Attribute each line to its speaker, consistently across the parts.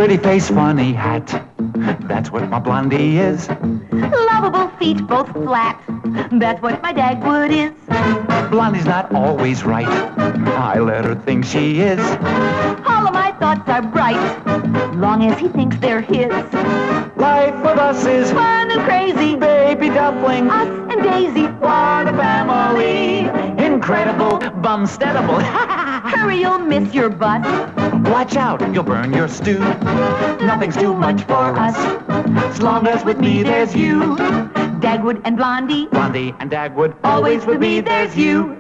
Speaker 1: Pretty face, funny hat. That's what my Blondie is.
Speaker 2: Lovable feet, both flat. That's what my Dagwood is.
Speaker 1: Blondie's not always right. I let her think she is.
Speaker 2: All of my thoughts are bright, long as he thinks they're his.
Speaker 1: Life with us is
Speaker 2: Fun and crazy,
Speaker 1: baby duckling.
Speaker 2: us and Daisy.
Speaker 1: What a family. Incredible, bumsteadable.
Speaker 2: Hurry, you'll miss your bus.
Speaker 1: Watch out, you'll burn your stew. Nothing's too much for us, as long as with me there's you.
Speaker 2: Dagwood and Blondie,
Speaker 1: Blondie and Dagwood,
Speaker 2: always with me there's you.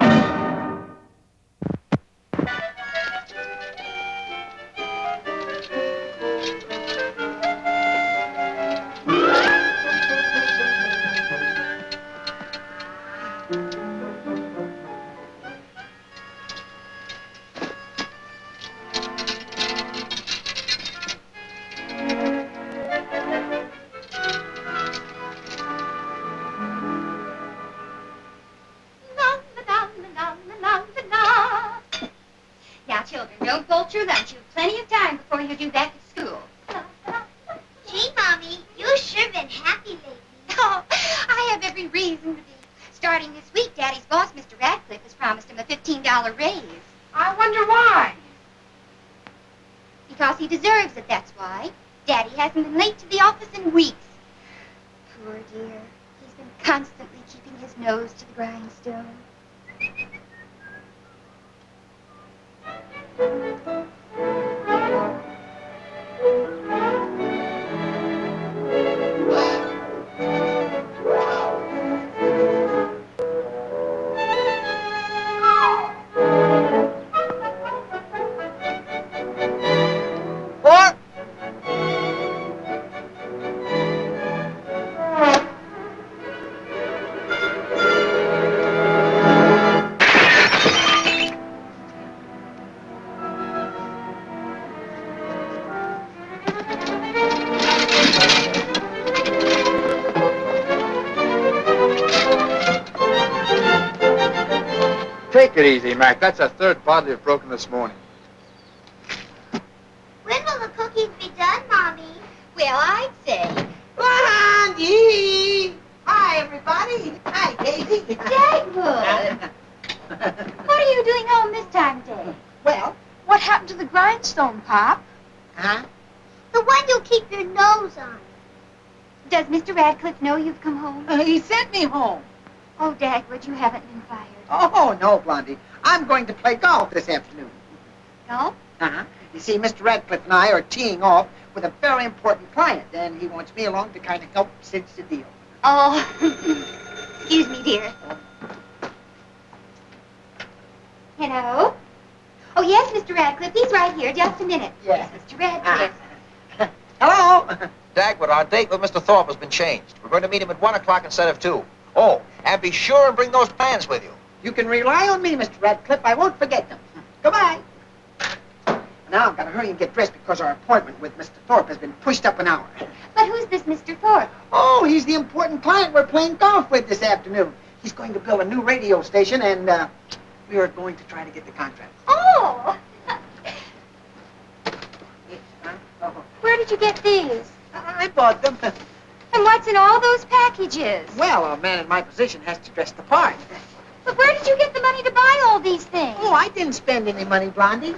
Speaker 3: Now, children, don't bolt your lunch. You've plenty of time before you do back at school.
Speaker 4: Gee, Mommy, you've sure been happy lately.
Speaker 3: Oh, I have every reason to be. Starting this week, Daddy's boss, Mr. Radcliffe, has promised him a $15 raise.
Speaker 5: I wonder why.
Speaker 3: Because he deserves it, that's why. Daddy hasn't been late to the office in weeks. Poor dear. He's been constantly keeping his nose to the grindstone.
Speaker 6: Take it easy, Mac. That's a third bottle you've broken this morning.
Speaker 4: When will the cookies be done, Mommy?
Speaker 3: Well, I'd say,
Speaker 5: Blondie! Hi, everybody. Hi, Daisy.
Speaker 3: Dagwood! What are you doing home this time of day?
Speaker 5: Well, what happened to the grindstone, Pop? Huh?
Speaker 4: The one you'll keep your nose on.
Speaker 3: Does Mr. Radcliffe know you've come home?
Speaker 5: He sent me home.
Speaker 3: Oh, Dagwood, you haven't been fired.
Speaker 5: Oh, no, Blondie. I'm going to play golf this afternoon.
Speaker 3: Golf?
Speaker 5: Uh-huh. You see, Mr. Radcliffe and I are teeing off with a very important client, and he wants me along to kind of help cinch the deal.
Speaker 3: Oh, excuse me, dear. Hello? Oh, yes, Mr. Radcliffe. He's right here. Just a minute.
Speaker 5: Yes.
Speaker 3: Mr. Radcliffe.
Speaker 5: Hello?
Speaker 7: Dagwood, our date with Mr. Thorpe has been changed. We're going to meet him at 1 o'clock instead of 2. Oh, and be sure and bring those plans with you.
Speaker 5: You can rely on me, Mr. Radcliffe. I won't forget them. Goodbye. Now I've got to hurry and get dressed because our appointment with Mr. Thorpe has been pushed up an hour.
Speaker 3: But who's this Mr. Thorpe?
Speaker 5: Oh, he's the important client we're playing golf with this afternoon. He's going to build a new radio station, and we are going to try to get the contract.
Speaker 3: Oh!
Speaker 5: Oh.
Speaker 3: Where did you get these?
Speaker 5: I bought them.
Speaker 3: And what's in all those packages?
Speaker 5: Well, a man in my position has to dress the part.
Speaker 3: But where did you get the money to buy all these things?
Speaker 5: Oh, I didn't spend any money, Blondie.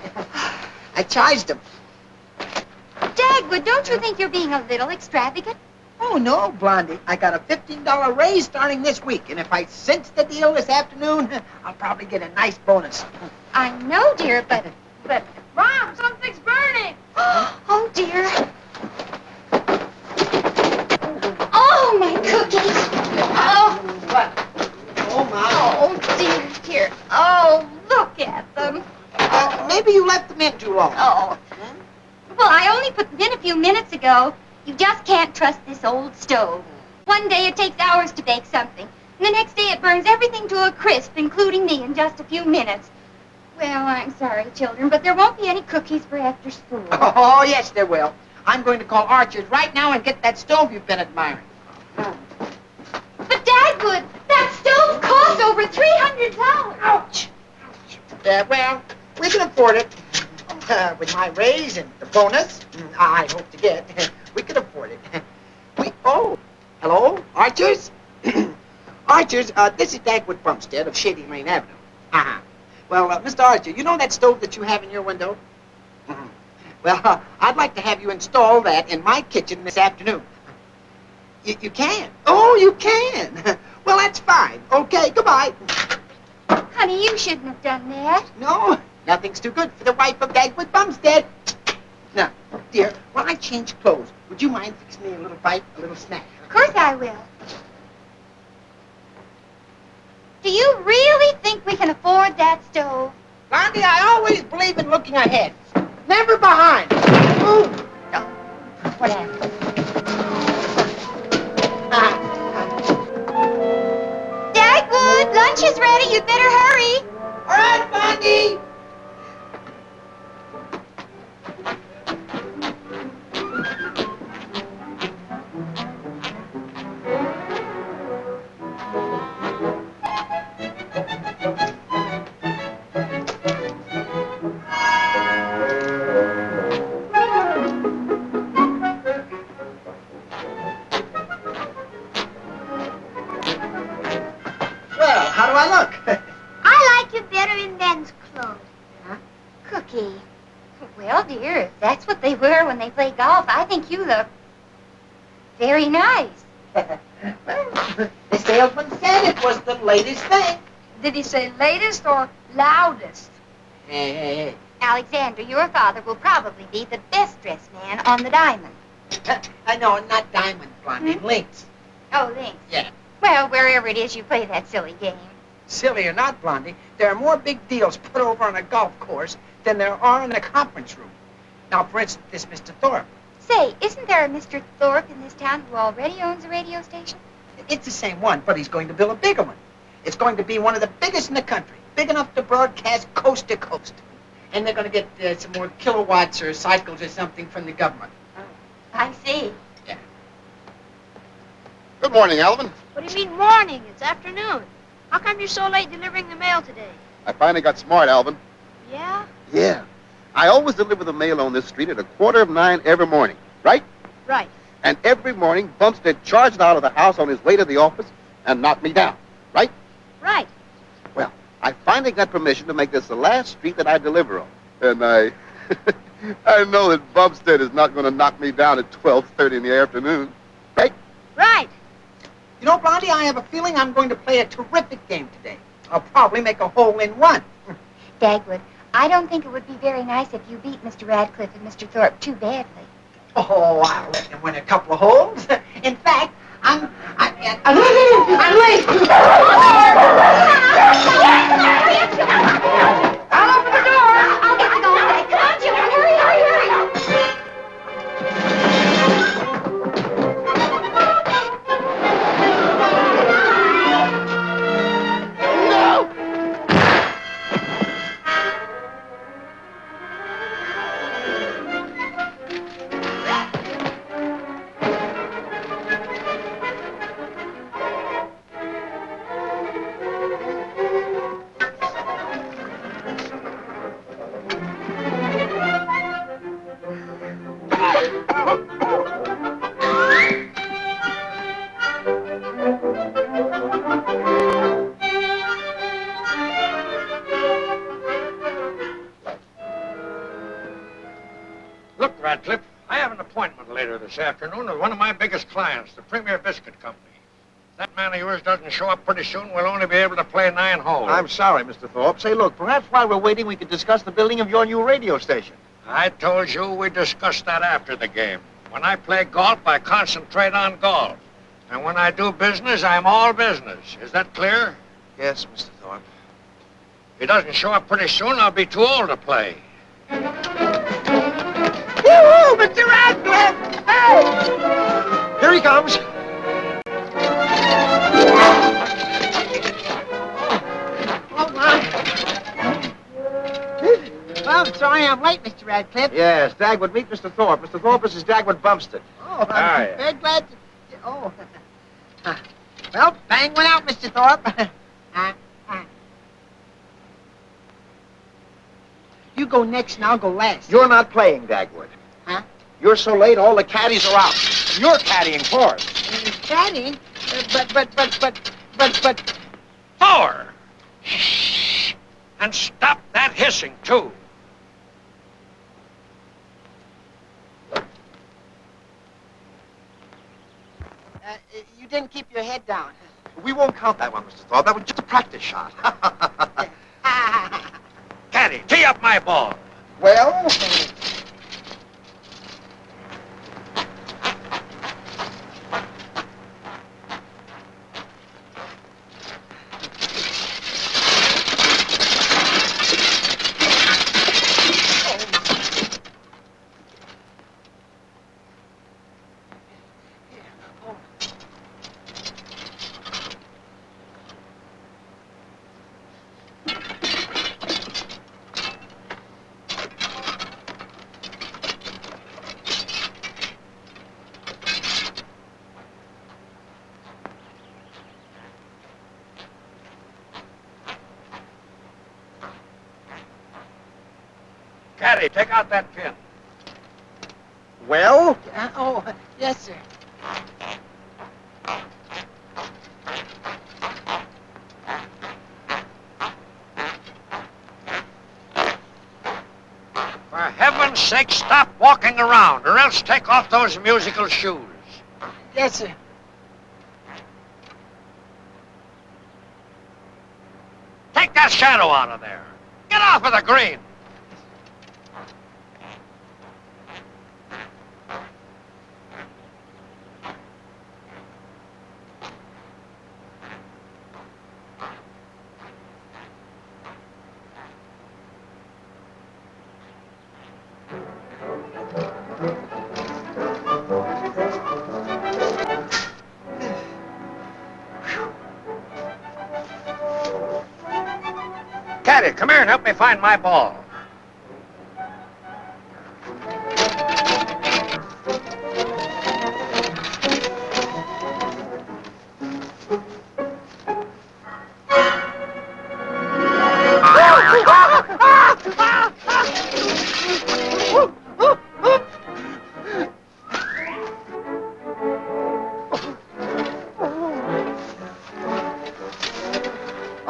Speaker 5: I charged him.
Speaker 3: Dagwood, don't you think you're being a little extravagant?
Speaker 5: Oh, no, Blondie. I got a $15 raise starting this week, and if I cinch the deal this afternoon, I'll probably get a nice bonus.
Speaker 3: I know, dear, but...
Speaker 8: Mom, something's burning!
Speaker 3: Oh, dear. Oh, my cookies! Oh!
Speaker 5: What? Oh, my.
Speaker 3: Oh, dear. Oh, look at them.
Speaker 5: Maybe you left them in too long.
Speaker 3: Oh. Well, I only put them in a few minutes ago. You just can't trust this old stove. One day it takes hours to bake something, and the next day it burns everything to a crisp, including me, in just a few minutes. Well, I'm sorry, children, but there won't be any cookies for after school.
Speaker 5: Oh, yes, there will. I'm going to call Archer's right now and get that stove you've been admiring.
Speaker 3: But, Dagwood, that stove costs over $300.
Speaker 5: Ouch. Well, we can afford it. with my raise and the bonus I hope to get, we could afford it. Hello, Archers? Archers, this is Dagwood Bumstead of Shady Lane Avenue. Well, Mr. Archer, you know that stove that you have in your window? Well, I'd like to have you install that in my kitchen this afternoon. You can? Oh, you can? Well, that's fine. Okay, goodbye.
Speaker 3: Honey, you shouldn't have done that.
Speaker 5: No, nothing's too good for the wife of Dagwood Bumstead. Now, dear, while I change clothes, would you mind fixing me a little bite, a little snack?
Speaker 3: Of course I will. Do you really think we can afford that stove?
Speaker 5: Blondie, I always believe in looking ahead. Never behind. Ooh.
Speaker 3: Oh, what happened? Dagwood, lunch is ready. You'd better hurry.
Speaker 5: All right, Blondie. How do I look?
Speaker 4: I like you better in men's clothes.
Speaker 5: Huh?
Speaker 3: Cookie. Well, dear, if that's what they wear when they play golf, I think you look very nice.
Speaker 5: Well, the salesman said it was the latest thing.
Speaker 8: Did he say latest or loudest?
Speaker 5: Hey.
Speaker 3: Alexander, your father will probably be the best dressed man on the diamond.
Speaker 5: I know, not diamond, Blondie, links.
Speaker 3: Oh, thanks.
Speaker 5: Yeah.
Speaker 3: Well, wherever it is you play that silly game.
Speaker 5: Silly or not, Blondie, there are more big deals put over on a golf course than there are in a conference room. Now, for instance, this Mr. Thorpe.
Speaker 3: Say, isn't there a Mr. Thorpe in this town who already owns a radio station?
Speaker 5: It's the same one, but he's going to build a bigger one. It's going to be one of the biggest in the country, big enough to broadcast coast to coast. And they're going to get some more kilowatts or cycles or something from the government.
Speaker 3: Oh, I see.
Speaker 5: Yeah.
Speaker 6: Good morning, Alvin.
Speaker 8: What do you mean morning? It's afternoon. How come you're so late delivering the mail today?
Speaker 6: I finally got smart, Alvin.
Speaker 8: Yeah?
Speaker 6: Yeah. I always deliver the mail on this street at 9:15 every morning, right?
Speaker 8: Right.
Speaker 6: And every morning, Bumstead charged out of the house on his way to the office and knocked me down, right?
Speaker 8: Right.
Speaker 6: Well, I finally got permission to make this the last street that I deliver on. And I know that Bumstead is not going to knock me down at 12:30 in the afternoon, right?
Speaker 8: Right.
Speaker 5: You know, Blondie, I have a feeling I'm going to play a terrific game today. I'll probably make a hole-in-one.
Speaker 3: Dagwood, I don't think it would be very nice if you beat Mr. Radcliffe and Mr. Thorpe too badly.
Speaker 5: Oh, I'll let them win a couple of holes. In fact, I'm late.
Speaker 3: I'll open the door. I'll get the golf bag. Come on, children. Hurry, hurry, hurry.
Speaker 9: Look, Radcliffe, I have an appointment later this afternoon with one of my biggest clients, the Premier Biscuit Company. If that man of yours doesn't show up pretty soon, we'll only be able to play 9 holes.
Speaker 7: I'm sorry, Mr. Thorpe. Say, look, perhaps while we're waiting, we could discuss the building of your new radio station.
Speaker 9: I told you we'd discuss that after the game. When I play golf, I concentrate on golf. And when I do business, I'm all business. Is that clear?
Speaker 7: Yes, Mr. Thorpe.
Speaker 9: If he doesn't show up pretty soon, I'll be too old to play.
Speaker 5: Woo-hoo, Mr. Radcliffe! Hey!
Speaker 7: Here he comes.
Speaker 5: Oh, my. Well, I'm sorry I'm late, Mr. Radcliffe.
Speaker 7: Yes, Dagwood, meet Mr. Thorpe. Mr. Thorpe, this is Dagwood Bumstead.
Speaker 5: Oh,
Speaker 9: Hi.
Speaker 5: I'm very glad to... Oh. Well, bang went out, Mr. Thorpe. You go next and I'll go last.
Speaker 7: You're not playing, Dagwood.
Speaker 5: Huh?
Speaker 7: You're so late, all the caddies are out. You're caddying for us.
Speaker 5: Caddy? But...
Speaker 9: Four. Shh. And stop that hissing, too.
Speaker 5: You didn't keep your head down.
Speaker 7: We won't count that one, Mr. Thorpe. That was just a practice shot.
Speaker 9: Caddy, tee up my ball.
Speaker 7: Well...
Speaker 9: Caddy, take out that pin.
Speaker 7: Well?
Speaker 5: Yes, sir.
Speaker 9: For heaven's sake, stop walking around, or else take off those musical shoes.
Speaker 5: Yes, sir.
Speaker 9: Take that shadow out of there. Get off of the green. Caddy, come here and help me find my ball.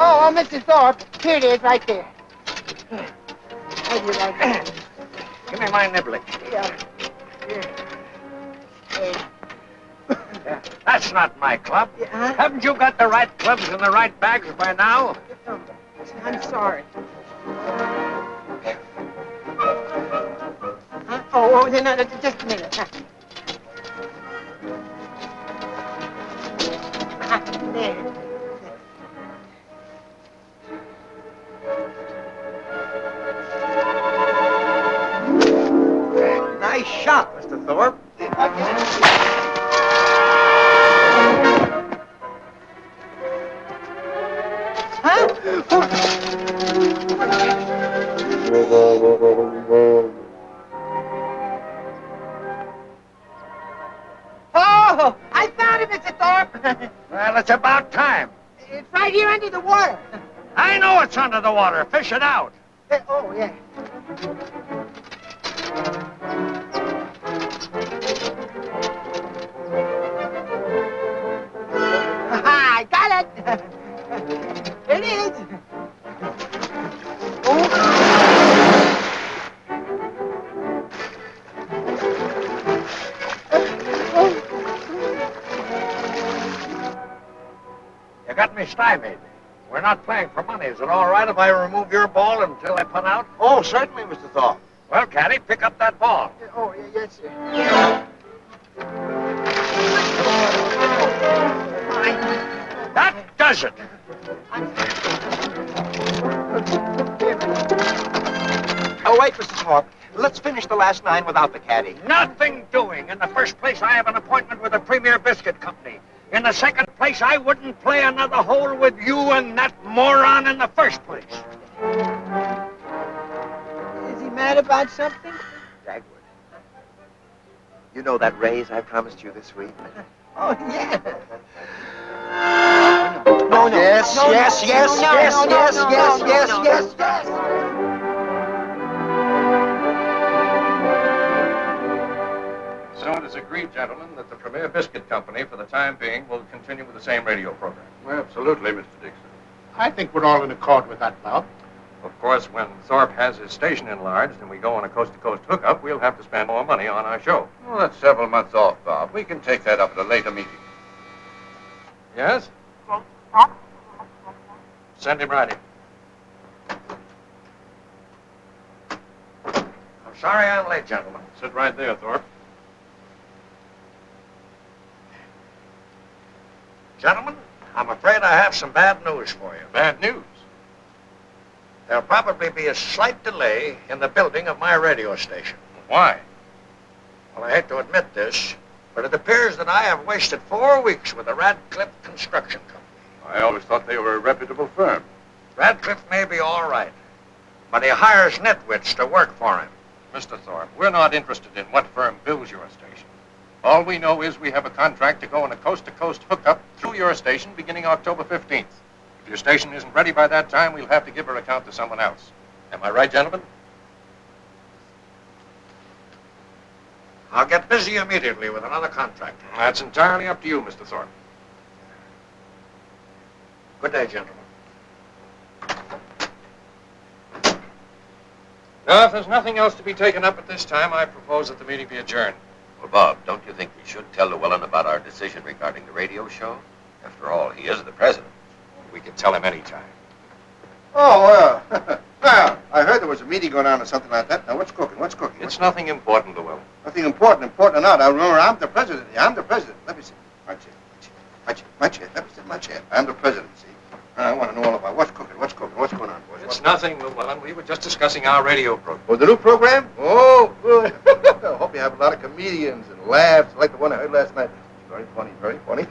Speaker 5: Oh, Mr. Thorpe, here it is right there. How do you like that?
Speaker 9: Give me my niblick.
Speaker 5: Yeah. Here.
Speaker 9: That's not my club.
Speaker 5: Huh?
Speaker 9: Haven't you got the right clubs in the right bags by now?
Speaker 5: I'm sorry. Huh? Oh, no, just a minute. There.
Speaker 7: Nice shot, Mr. Thorpe.
Speaker 5: Oh, I found it, Mr. Thorpe.
Speaker 9: Well, it's about time.
Speaker 5: It's right here under the water.
Speaker 9: I know it's under the water. Fish it out.
Speaker 5: Oh, yeah. I got it. It is.
Speaker 9: You got me stymied. We're not playing for money. Is it all right if I remove your ball until I put out?
Speaker 7: Oh, certainly, Mr. Thorpe.
Speaker 9: Well, Caddy, pick up that ball.
Speaker 5: Oh, yes, sir.
Speaker 9: That does it.
Speaker 7: Oh, wait, Mr. Thorpe. Let's finish the last 9 without the caddy.
Speaker 9: Nothing doing. In the first place, I have an appointment with the Premier Biscuit Company. In the second place, I wouldn't play another hole with you and that moron in the first place.
Speaker 5: Is he mad about something?
Speaker 7: Dagwood, you know that raise I promised you this week?
Speaker 5: Oh, yeah.
Speaker 7: No. Yes.
Speaker 9: agreed, gentlemen, that the Premier Biscuit Company, for the time being, will continue with the same radio program.
Speaker 6: Well, absolutely, Mr. Dixon.
Speaker 10: I think we're all in accord with that, Bob.
Speaker 9: Of course, when Thorpe has his station enlarged and we go on a coast-to-coast hookup, we'll have to spend more money on our show.
Speaker 6: Well, that's several months off, Bob. We can take that up at a later meeting.
Speaker 9: Yes? Send him right in. I'm sorry I'm late, gentlemen.
Speaker 6: Sit right there, Thorpe.
Speaker 9: Gentlemen, I'm afraid I have some bad news for you.
Speaker 6: Bad news.
Speaker 9: There'll probably be a slight delay in the building of my radio station.
Speaker 6: Why?
Speaker 9: Well, I hate to admit this, but it appears that I have wasted 4 weeks with the Radcliffe Construction Company.
Speaker 6: I always thought they were a reputable firm.
Speaker 9: Radcliffe may be all right, but he hires nitwits to work for him.
Speaker 6: Mr. Thorpe, we're not interested in what firm builds your station. All we know is we have a contract to go on a coast-to-coast hookup through your station beginning October 15th. If your station isn't ready by that time, we'll have to give our account to someone else. Am I right, gentlemen?
Speaker 9: I'll get busy immediately with another contract.
Speaker 6: That's entirely up to you, Mr. Thorpe.
Speaker 9: Good day, gentlemen. Now, if there's nothing else to be taken up at this time, I propose that the meeting be adjourned.
Speaker 7: Well, Bob, don't you think we should tell Llewellyn about our decision regarding the radio show? After all, he is the president.
Speaker 9: We can tell him any time.
Speaker 6: Oh, well, I heard there was a meeting going on or something like that. Now, what's cooking?
Speaker 9: It's nothing important, Llewellyn.
Speaker 6: Nothing important or not. I remember I'm the president. I'm the president. Let me see. My chair. Let me sit in my chair. I'm the president, see? I want to know all about what's cooking. What's going on, boys?
Speaker 9: It's nothing, Llewellyn. We were just discussing our radio program.
Speaker 6: Oh, the new program? Oh, good. I hope you have a lot of comedians and laughs like the one I heard last night. Very funny, very funny.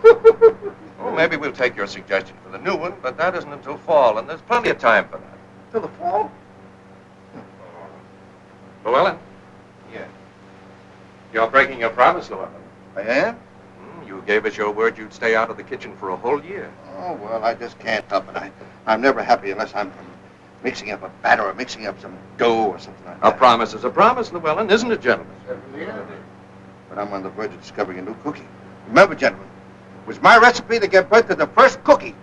Speaker 9: Well, maybe we'll take your suggestion for the new one, but that isn't until fall, and there's plenty of time for that.
Speaker 6: Till the fall?
Speaker 9: Llewellyn?
Speaker 6: Yeah.
Speaker 9: You're breaking your promise, Llewellyn.
Speaker 6: I am?
Speaker 9: You gave us your word you'd stay out of the kitchen for a whole year.
Speaker 6: Oh, well, I just can't help it. I'm never happy unless I'm mixing up a batter or mixing up some dough or something like that.
Speaker 9: A promise is a promise, Llewellyn, isn't it, gentlemen?
Speaker 6: But I'm on the verge of discovering a new cookie. Remember, gentlemen, it was my recipe to give birth to the first cookie.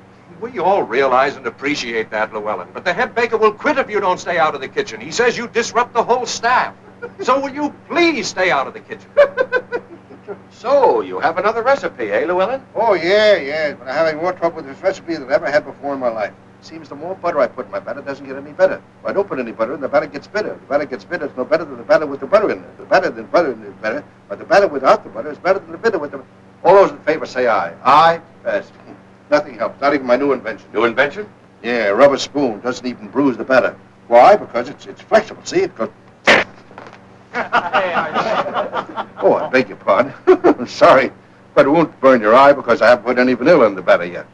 Speaker 9: We all realize and appreciate that, Llewellyn, but the head baker will quit if you don't stay out of the kitchen. He says you disrupt the whole staff. So will you please stay out of the kitchen?
Speaker 7: So, you have another recipe, eh, Llewellyn?
Speaker 6: Oh, yeah, but I'm having more trouble with this recipe than I've ever had before in my life. It seems the more butter I put in my batter, it doesn't get any better. If I don't put any butter in, the batter gets bitter. If the batter gets bitter, it's no better than the batter with the butter in it. The batter than butter is better, but the batter without the butter is better than the bitter with the... All those in favor say aye. Aye, pass. Nothing helps, not even my new invention.
Speaker 7: New invention?
Speaker 6: Yeah, a rubber spoon doesn't even bruise the batter. Why? Because it's flexible, see? It goes... Oh, I beg your pardon. Sorry, but it won't burn your eye because I haven't put any vanilla in the batter yet.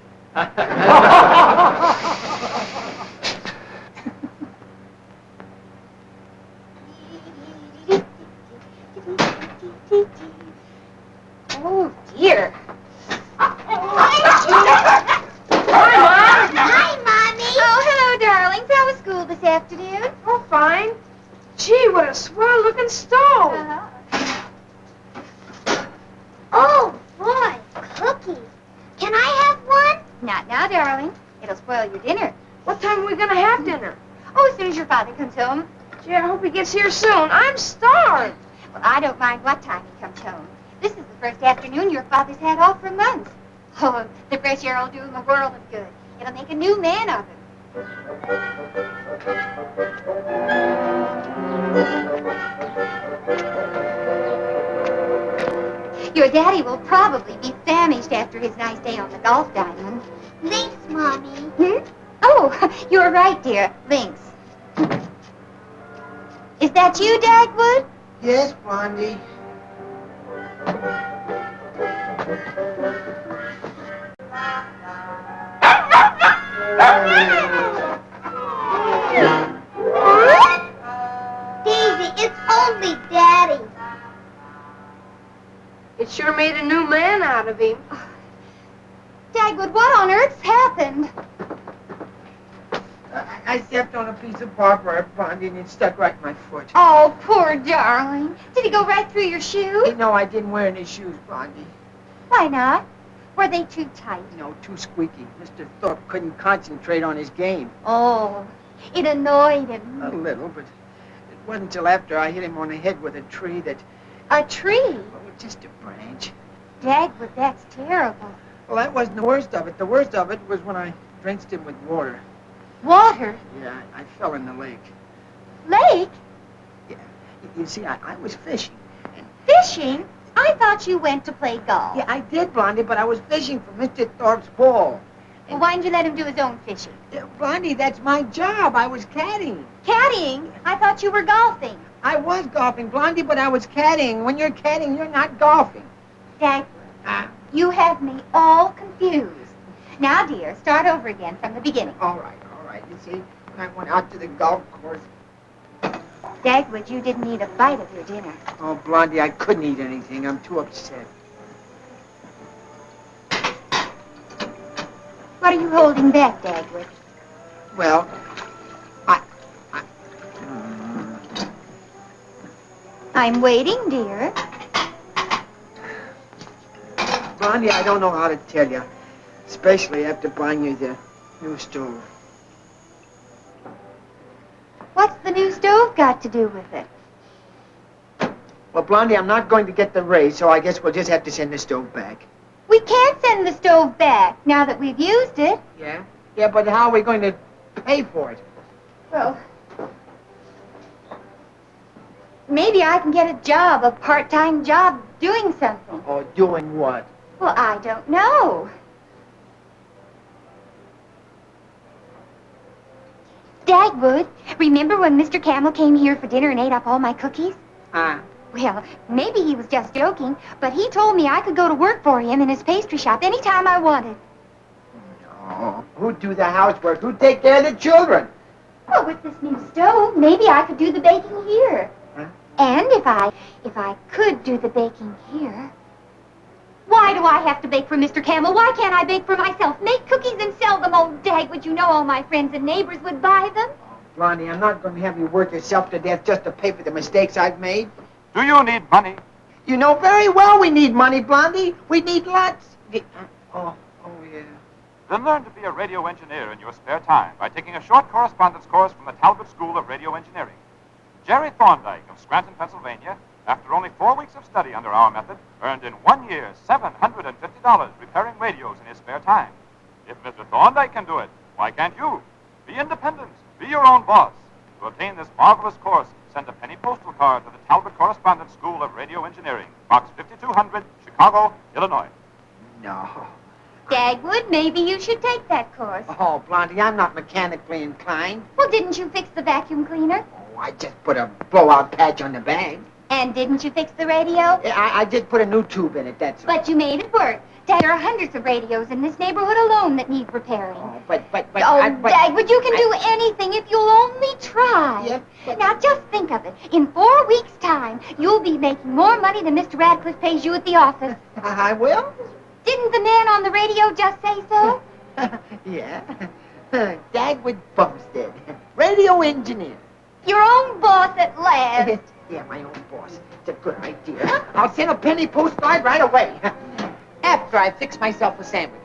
Speaker 3: Oh, dear.
Speaker 4: Hi, Mommy.
Speaker 3: Oh, hello, darlings. How was school this afternoon?
Speaker 8: Oh, fine. Gee, what a swell-looking stove.
Speaker 4: Oh, boy, cookies. Can I have one?
Speaker 3: Not now, darling. It'll spoil your dinner.
Speaker 8: What time are we going to have dinner?
Speaker 3: Oh, as soon as your father comes home.
Speaker 8: Gee, I hope he gets here soon. I'm starved.
Speaker 3: Well, I don't mind what time he comes home. This is the first afternoon your father's had off for months. Oh, the fresh air will do him a world of good. It'll make a new man of him. Your daddy will probably be famished after his nice day on the golf diamond.
Speaker 4: Thanks, Mommy.
Speaker 3: Hmm? Oh, you're right, dear. Lynx. Is that you, Dagwood?
Speaker 5: Yes, Blondie.
Speaker 4: Daisy, it's only Daddy.
Speaker 8: It sure made a new man out of him.
Speaker 3: Dagwood, what on earth's happened?
Speaker 5: I stepped on a piece of barbed wire, Blondie, and it stuck right in my foot.
Speaker 3: Oh, poor darling. Did he go right through your shoe?
Speaker 5: No, I didn't wear any shoes, Blondie.
Speaker 3: Why not? Were they too tight?
Speaker 5: No, too squeaky. Mr. Thorpe couldn't concentrate on his game.
Speaker 3: Oh, it annoyed him.
Speaker 5: A little, but it wasn't until after I hit him on the head with a tree that...
Speaker 3: A tree?
Speaker 5: Well, just a branch.
Speaker 3: Dagwood, that's terrible.
Speaker 5: Well, that wasn't the worst of it. The worst of it was when I drenched him with water.
Speaker 3: Water?
Speaker 5: Yeah, I fell in the lake.
Speaker 3: Lake?
Speaker 5: Yeah. You see, I was fishing.
Speaker 3: Fishing? I thought you went to play golf.
Speaker 5: Yeah, I did, Blondie, but I was fishing for Mr. Thorpe's ball.
Speaker 3: Well, why didn't you let him do his own fishing?
Speaker 5: Yeah, Blondie, that's my job. I was caddying.
Speaker 3: Caddying? I thought you were golfing.
Speaker 5: I was golfing, Blondie, but I was caddying. When you're caddying, you're not golfing.
Speaker 3: Dagwood, you have me all confused. Now, dear, start over again from the beginning.
Speaker 5: All right. You see, when I went out to the golf course...
Speaker 3: Dagwood, you didn't eat a bite of your dinner.
Speaker 5: Oh, Blondie, I couldn't eat anything. I'm too upset.
Speaker 3: What are you holding back, Dagwood?
Speaker 5: Well,
Speaker 3: I'm waiting, dear.
Speaker 5: Blondie, I don't know how to tell you, especially after buying you the new stove.
Speaker 3: What's the new stove got to do with it?
Speaker 5: Well, Blondie, I'm not going to get the raise, so I guess we'll just have to send the stove back.
Speaker 3: We can't send the stove back now that we've used it.
Speaker 5: Yeah? Yeah, but how are we going to pay for it?
Speaker 3: Well, maybe I can get a job, a part-time job, doing something.
Speaker 5: Oh, doing what?
Speaker 3: Well, I don't know. Dagwood, remember when Mr. Camel came here for dinner and ate up all my cookies? Well, maybe he was just joking, but he told me I could go to work for him in his pastry shop anytime I wanted.
Speaker 5: No. Who'd do the housework? Who'd take care of the children?
Speaker 3: Well, with this new stove, maybe I could do the baking here.
Speaker 5: Huh?
Speaker 3: And if I could do the baking here... Why do I have to bake for Mr. Camel? Why can't I bake for myself? Make cookies and sell them, old Dagwood. You know all my friends and neighbors would buy them.
Speaker 5: Blondie, I'm not going to have you work yourself to death just to pay for the mistakes I've made.
Speaker 11: Do you need money?
Speaker 5: You know very well we need money, Blondie. We need lots. Oh, yeah.
Speaker 11: Then learn to be a radio engineer in your spare time by taking a short correspondence course from the Talbot School of Radio Engineering. Jerry Thorndike of Scranton, Pennsylvania, after only 4 weeks of study under our method, earned in 1 year $750 repairing radios in his spare time. If Mr. Thorndike can do it, why can't you? Be independent. Be your own boss. To obtain this marvelous course, send a penny postal card to the Talbot Correspondence School of Radio Engineering, Box 5200, Chicago, Illinois.
Speaker 5: No.
Speaker 3: Dagwood, maybe you should take that course.
Speaker 5: Oh, Blondie, I'm not mechanically inclined.
Speaker 3: Well, didn't you fix the vacuum cleaner?
Speaker 5: Oh, I just put a blowout patch on the bag.
Speaker 3: And didn't you fix the radio?
Speaker 5: I just put a new tube in it, that's all.
Speaker 3: But you made it work. There are hundreds of radios in this neighborhood alone that need repairing.
Speaker 5: Oh, but...
Speaker 3: Dagwood, you can do anything if you'll only try.
Speaker 5: Yep.
Speaker 3: Now, just think of it. In 4 weeks' time, you'll be making more money than Mr. Radcliffe pays you at the office.
Speaker 5: I will?
Speaker 3: Didn't the man on the radio just say so?
Speaker 5: Yeah. Dagwood Bumstead, radio engineer.
Speaker 3: Your own boss at last.
Speaker 5: Yeah, my own boss. It's a good idea. I'll send a penny postcard right away. After I fix myself a sandwich.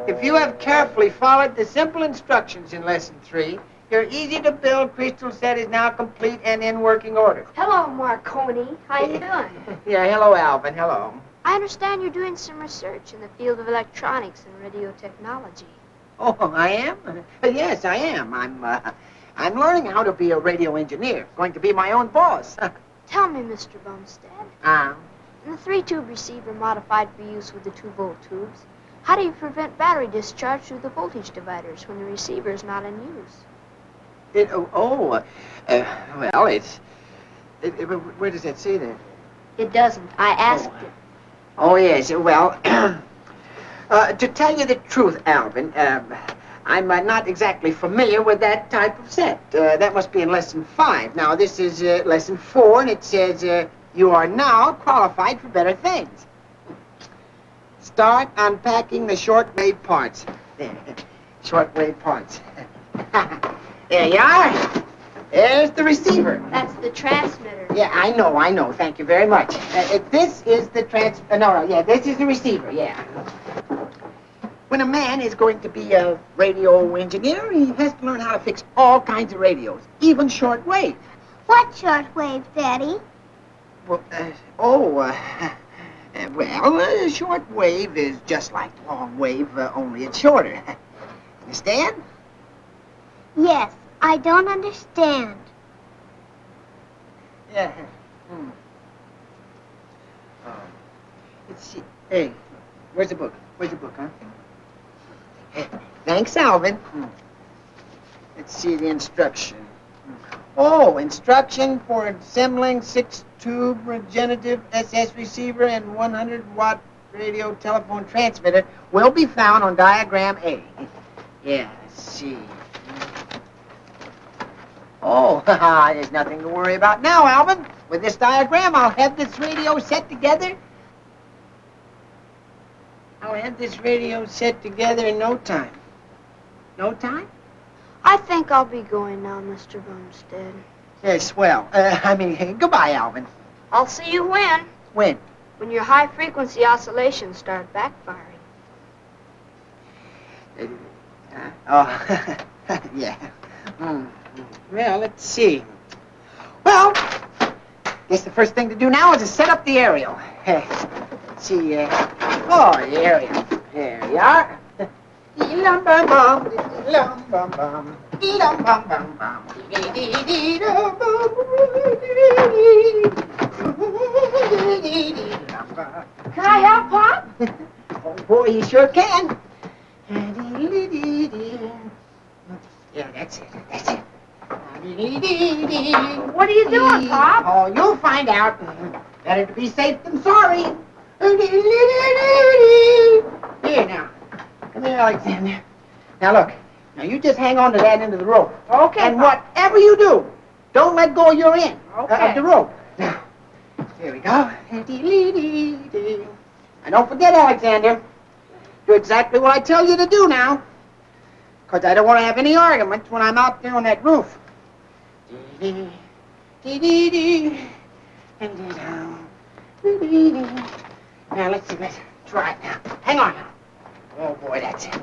Speaker 5: If you have carefully followed the simple instructions in Lesson 3, your easy-to-build crystal set is now complete and in working order.
Speaker 8: Hello, Marconi. How you doing?
Speaker 5: Yeah, hello, Alvin. Hello.
Speaker 8: I understand you're doing some research in the field of electronics and radio technology.
Speaker 5: Oh, I am? Yes, I am. I'm learning how to be a radio engineer. Going to be my own boss.
Speaker 8: Tell me, Mr. Bumstead. In the 3-tube receiver modified for use with the 2-volt tubes, how do you prevent battery discharge through the voltage dividers when the receiver is not in use?
Speaker 5: Well, where does that say that?
Speaker 8: It doesn't. I asked it.
Speaker 5: Oh, yes. Well, to tell you the truth, Alvin, I'm not exactly familiar with that type of set. That must be in Lesson 5. Now, this is Lesson 4, and it says You are now qualified for better things. Start unpacking the shortwave parts. There, shortwave parts. There you are. There's the receiver.
Speaker 8: That's the transmitter.
Speaker 5: Yeah, I know. Thank you very much. This is the this is the receiver, yeah. When a man is going to be a radio engineer, he has to learn how to fix all kinds of radios, even shortwave.
Speaker 4: What shortwave, Daddy?
Speaker 5: Well, shortwave is just like long wave, only it's shorter. Understand?
Speaker 4: Yes, I don't understand.
Speaker 5: Yeah. Let's see. Hey, where's the book? Huh? Hey, thanks, Alvin. Let's see the instruction. Oh, instruction for assembling 6-tube regenerative SS receiver and 100-watt radio telephone transmitter will be found on diagram A. Yeah, let's see. Oh, there's nothing to worry about now, Alvin. With this diagram, I'll have this radio set together. In no time. No time?
Speaker 8: I think I'll be going now, Mr. Bumstead.
Speaker 5: Yeah, swell. Goodbye, Alvin.
Speaker 8: I'll see you when?
Speaker 5: When?
Speaker 8: When your high-frequency oscillations start backfiring.
Speaker 5: Yeah. Well, let's see. Well, guess the first thing to do now is to set up the aerial. Let's see, the aerial. There you are.
Speaker 2: Can I help, Pop?
Speaker 5: Oh, boy, you sure can. Yeah, that's it.
Speaker 2: What are you doing, Pop?
Speaker 5: Oh, you'll find out. Better to be safe than sorry. Here, now. Come here, Alexander. Now, look. Now, you just hang on to that end of the rope.
Speaker 2: Okay,
Speaker 5: And
Speaker 2: Pop.
Speaker 5: whatever you do, don't let go of your end of
Speaker 2: Okay.
Speaker 5: the rope. Now, here we go. And don't forget, Alexander, do exactly what I tell you to do now. Because I don't want to have any arguments when I'm out there on that roof. Now, let's see. Let's try it now. Hang on now. Oh, boy, that's it.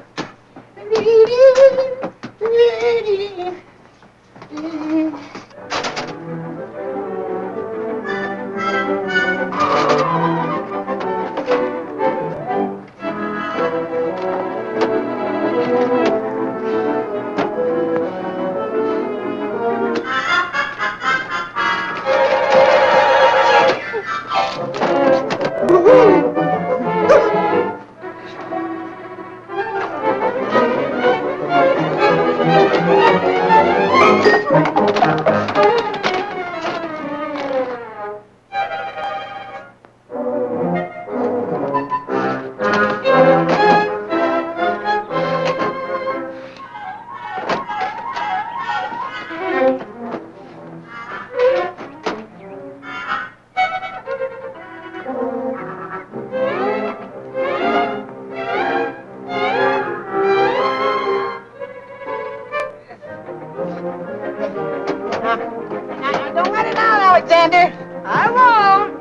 Speaker 5: Don't let it out, Alexander.
Speaker 2: I won't.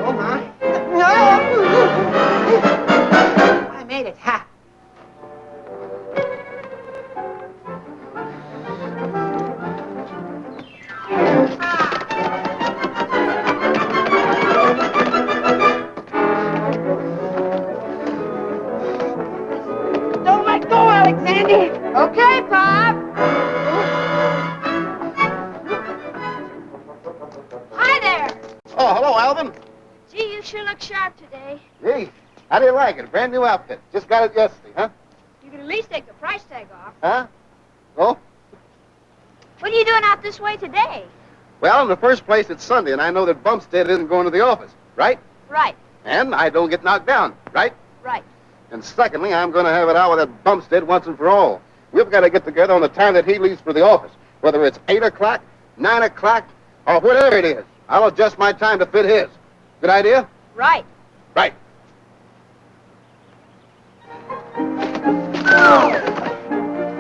Speaker 5: Oh, my. No! I made it. Ha! Don't let go, Alexander.
Speaker 2: Okay, Pop. Hi there.
Speaker 6: Oh, hello, Alvin.
Speaker 8: Gee, you sure look sharp today.
Speaker 6: Gee, how do you like it? A brand new outfit. Just got it yesterday, huh?
Speaker 8: You could at least take the price tag off.
Speaker 6: Huh? Oh?
Speaker 8: What are you doing out this way today?
Speaker 6: Well, in the first place, it's Sunday, and I know that Bumstead isn't going to the office, right?
Speaker 8: Right.
Speaker 6: And I don't get knocked down, right?
Speaker 8: Right.
Speaker 6: And secondly, I'm going to have it out with that Bumstead once and for all. We've got to get together on the time that he leaves for the office, whether it's 8 o'clock, 9 o'clock, or whatever it is. I'll adjust my time to fit his. Good idea?
Speaker 8: Right.
Speaker 6: Right.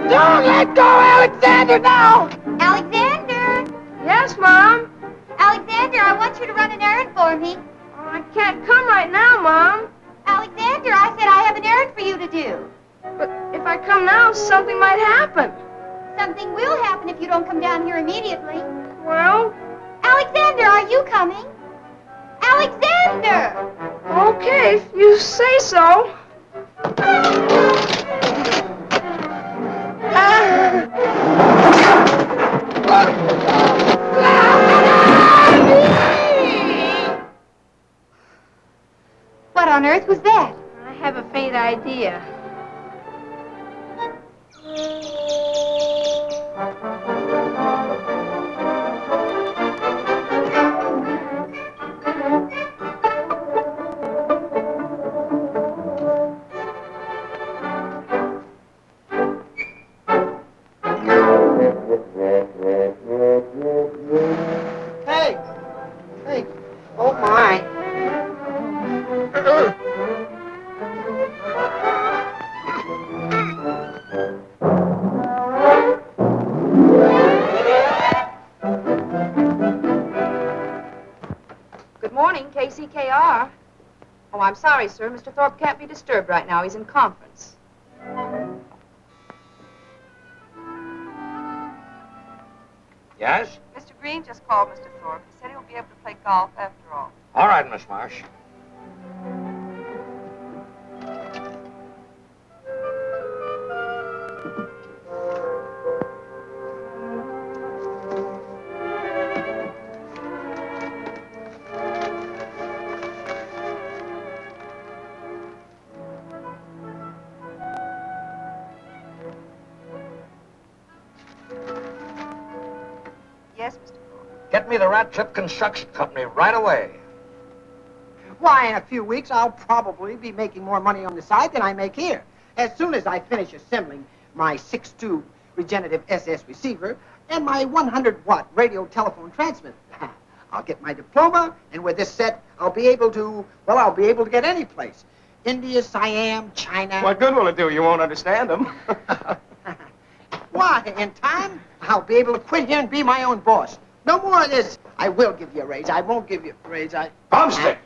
Speaker 5: Don't let go, Alexander, now!
Speaker 3: Alexander!
Speaker 8: Yes, Mom?
Speaker 3: Alexander, I want you to run an errand for me.
Speaker 8: Oh, I can't come right now, Mom.
Speaker 3: Alexander, I said I have an errand for you to do.
Speaker 8: But if I come now, something might happen.
Speaker 3: Something will happen if you don't come down here immediately.
Speaker 8: Well?
Speaker 3: Alexander, are you coming? Alexander!
Speaker 8: Okay, if you say so.
Speaker 3: What on earth was that?
Speaker 8: I have a faint idea.
Speaker 5: Hey! Hey! Oh, my.
Speaker 12: Good morning, KCKR. Oh, I'm sorry, sir. Mr. Thorpe can't be disturbed right now. He's in conference.
Speaker 9: Yes?
Speaker 12: Mr. Green just called Mr. Thorpe. He said he'll be able to play golf after all.
Speaker 9: All right, Miss Marsh.
Speaker 12: Yes, Mr. Thorpe.
Speaker 9: Get me the Ratcliffe Construction Company right away.
Speaker 5: Why, in a few weeks, I'll probably be making more money on the side than I make here. As soon as I finish assembling my 6-tube regenerative SS receiver and my 100-watt radio telephone transmitter, I'll get my diploma, and with this set, I'll be able to get any place. India, Siam, China.
Speaker 7: What good will it do? You won't understand them.
Speaker 5: Why, in time, I'll be able to quit here and be my own boss. No more of this. I will give you a raise. I won't give you a raise.
Speaker 7: Bumstead!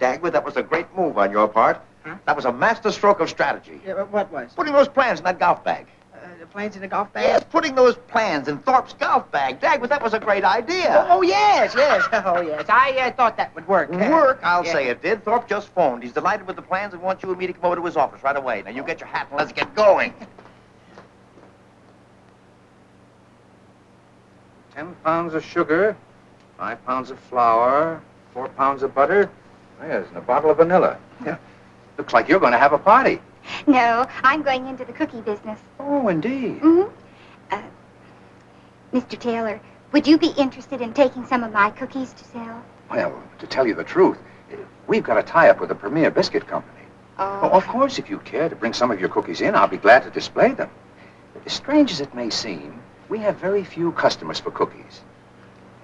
Speaker 7: Dagwood, that was a great move on your part.
Speaker 5: Huh?
Speaker 7: That was a master stroke of strategy.
Speaker 5: Yeah, what was?
Speaker 7: Putting those plans in that golf bag.
Speaker 5: The planes in the golf bag?
Speaker 7: Yes, putting those plans in Thorpe's golf bag. Dagwood, that was a great idea.
Speaker 5: Oh, yes, yes. Oh, yes. I thought that would work.
Speaker 7: Work? I'll
Speaker 5: Yeah.
Speaker 7: say it did. Thorpe just phoned. He's delighted with the plans and wants you and me to come over to his office right away. Now, you get your hat and let's get going.
Speaker 13: 10 pounds of sugar, 5 pounds of flour, 4 pounds of butter. Yes, and a bottle of vanilla. Yeah. Looks like you're going to have a party.
Speaker 3: No, I'm going into the cookie business.
Speaker 13: Oh, indeed.
Speaker 3: Mm-hmm. Mr. Taylor, would you be interested in taking some of my cookies to sell?
Speaker 13: Well, to tell you the truth, we've got a tie-up with a premier biscuit company.
Speaker 3: Oh.
Speaker 13: Of course, if you care to bring some of your cookies in, I'll be glad to display them. As strange as it may seem, we have very few customers for cookies.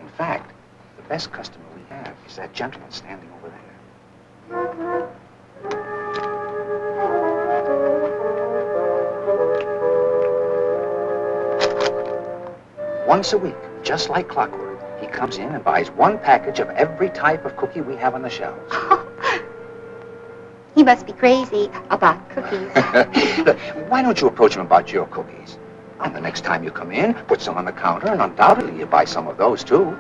Speaker 13: In fact, the best customer we have is that gentleman standing over there. Once a week, just like clockwork, he comes in and buys 1 package of every type of cookie we have on the shelves.
Speaker 3: He must be crazy about cookies.
Speaker 13: Why don't you approach him about your cookies? And the next time you come in, put some on the counter, and undoubtedly you buy some of those, too.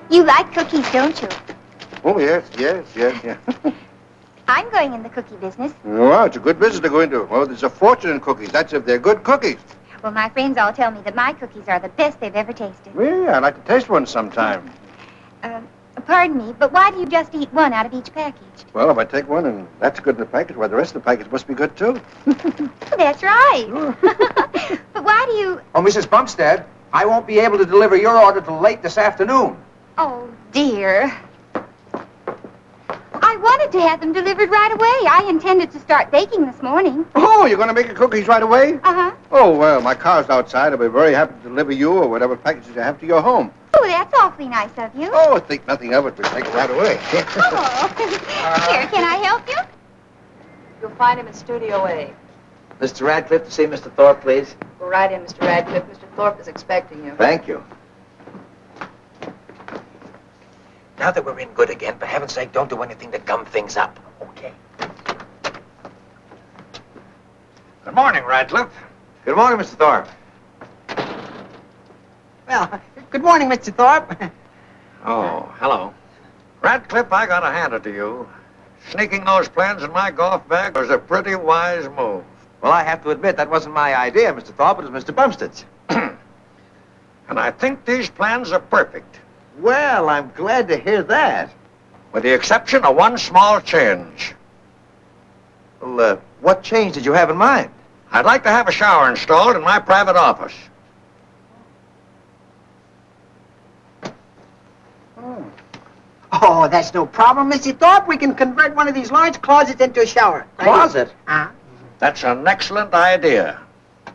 Speaker 3: You like cookies, don't you?
Speaker 6: Oh, yes.
Speaker 3: I'm going in the cookie business.
Speaker 6: Wow, it's a good business to go into. Oh, there's a fortune in cookies. That's if they're good cookies.
Speaker 3: Well, my friends all tell me that my cookies are the best they've ever tasted.
Speaker 6: Really? I'd like to taste one sometime.
Speaker 3: Pardon me, but why do you just eat one out of each package?
Speaker 6: Well, if I take one and that's good in the package, why, the rest of the package must be good, too.
Speaker 3: That's right. But why do you...
Speaker 13: Oh, Mrs. Bumstead, I won't be able to deliver your order till late this afternoon.
Speaker 3: Oh, dear. I wanted to have them delivered right away. I intended to start baking this morning.
Speaker 6: Oh, you're going to make your cookies right away?
Speaker 3: Uh-huh.
Speaker 6: Oh, well, my car's outside. I'll be very happy to deliver you or whatever packages you have to your home.
Speaker 3: Oh, that's awfully nice of you.
Speaker 6: Oh, think nothing of it. We'll take it right away.
Speaker 3: Oh. Here, can I help you?
Speaker 12: You'll find him in Studio A.
Speaker 7: Mr. Radcliffe, to see Mr. Thorpe, please.
Speaker 12: Go right in, Mr. Radcliffe. Mr. Thorpe is expecting you.
Speaker 7: Thank you. Now that we're in good again, for heaven's sake, don't do anything to gum things up. Okay.
Speaker 9: Good morning, Radcliffe.
Speaker 7: Good morning, Mr. Thorpe.
Speaker 5: Well, good morning, Mr. Thorpe.
Speaker 9: Oh, hello. Radcliffe, I gotta hand it to you. Sneaking those plans in my golf bag was a pretty wise move.
Speaker 7: Well, I have to admit, that wasn't my idea, Mr. Thorpe. It was Mr. Bumstead's.
Speaker 9: And I think these plans are perfect.
Speaker 7: Well, I'm glad to hear that.
Speaker 9: With the exception of one small change.
Speaker 7: Well, what change did you have in mind?
Speaker 9: I'd like to have a shower installed in my private office.
Speaker 5: Oh, that's no problem, Mr. Thorpe. We can convert one of these large closets into a shower.
Speaker 7: Closet?
Speaker 9: That's an excellent idea.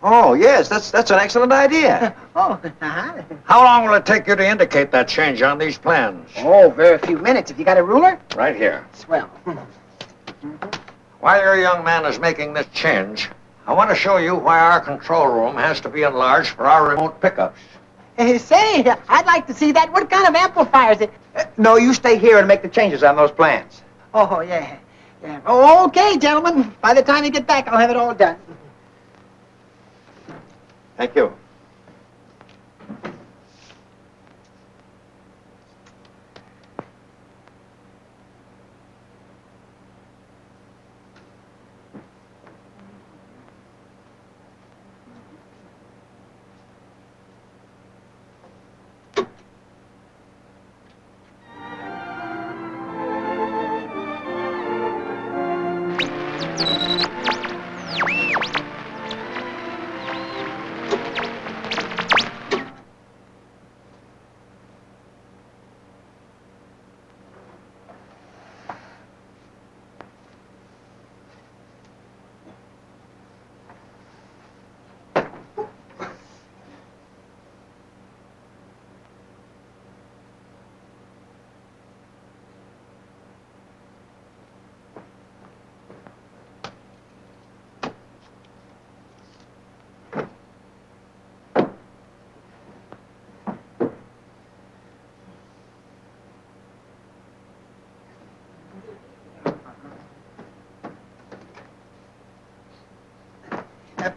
Speaker 7: Oh, yes, that's an excellent idea.
Speaker 9: How long will it take you to indicate that change on these plans?
Speaker 5: Oh, very few minutes. Have you got a ruler?
Speaker 9: Right here.
Speaker 5: Swell.
Speaker 9: While your young man is making this change, I want to show you why our control room has to be enlarged for our remote pickups.
Speaker 5: Say, I'd like to see that. What kind of amplifier is it?
Speaker 7: No, you stay here and make the changes on those plans.
Speaker 5: Oh, yeah. Oh, okay, gentlemen. By the time you get back, I'll have it all done.
Speaker 7: Thank you.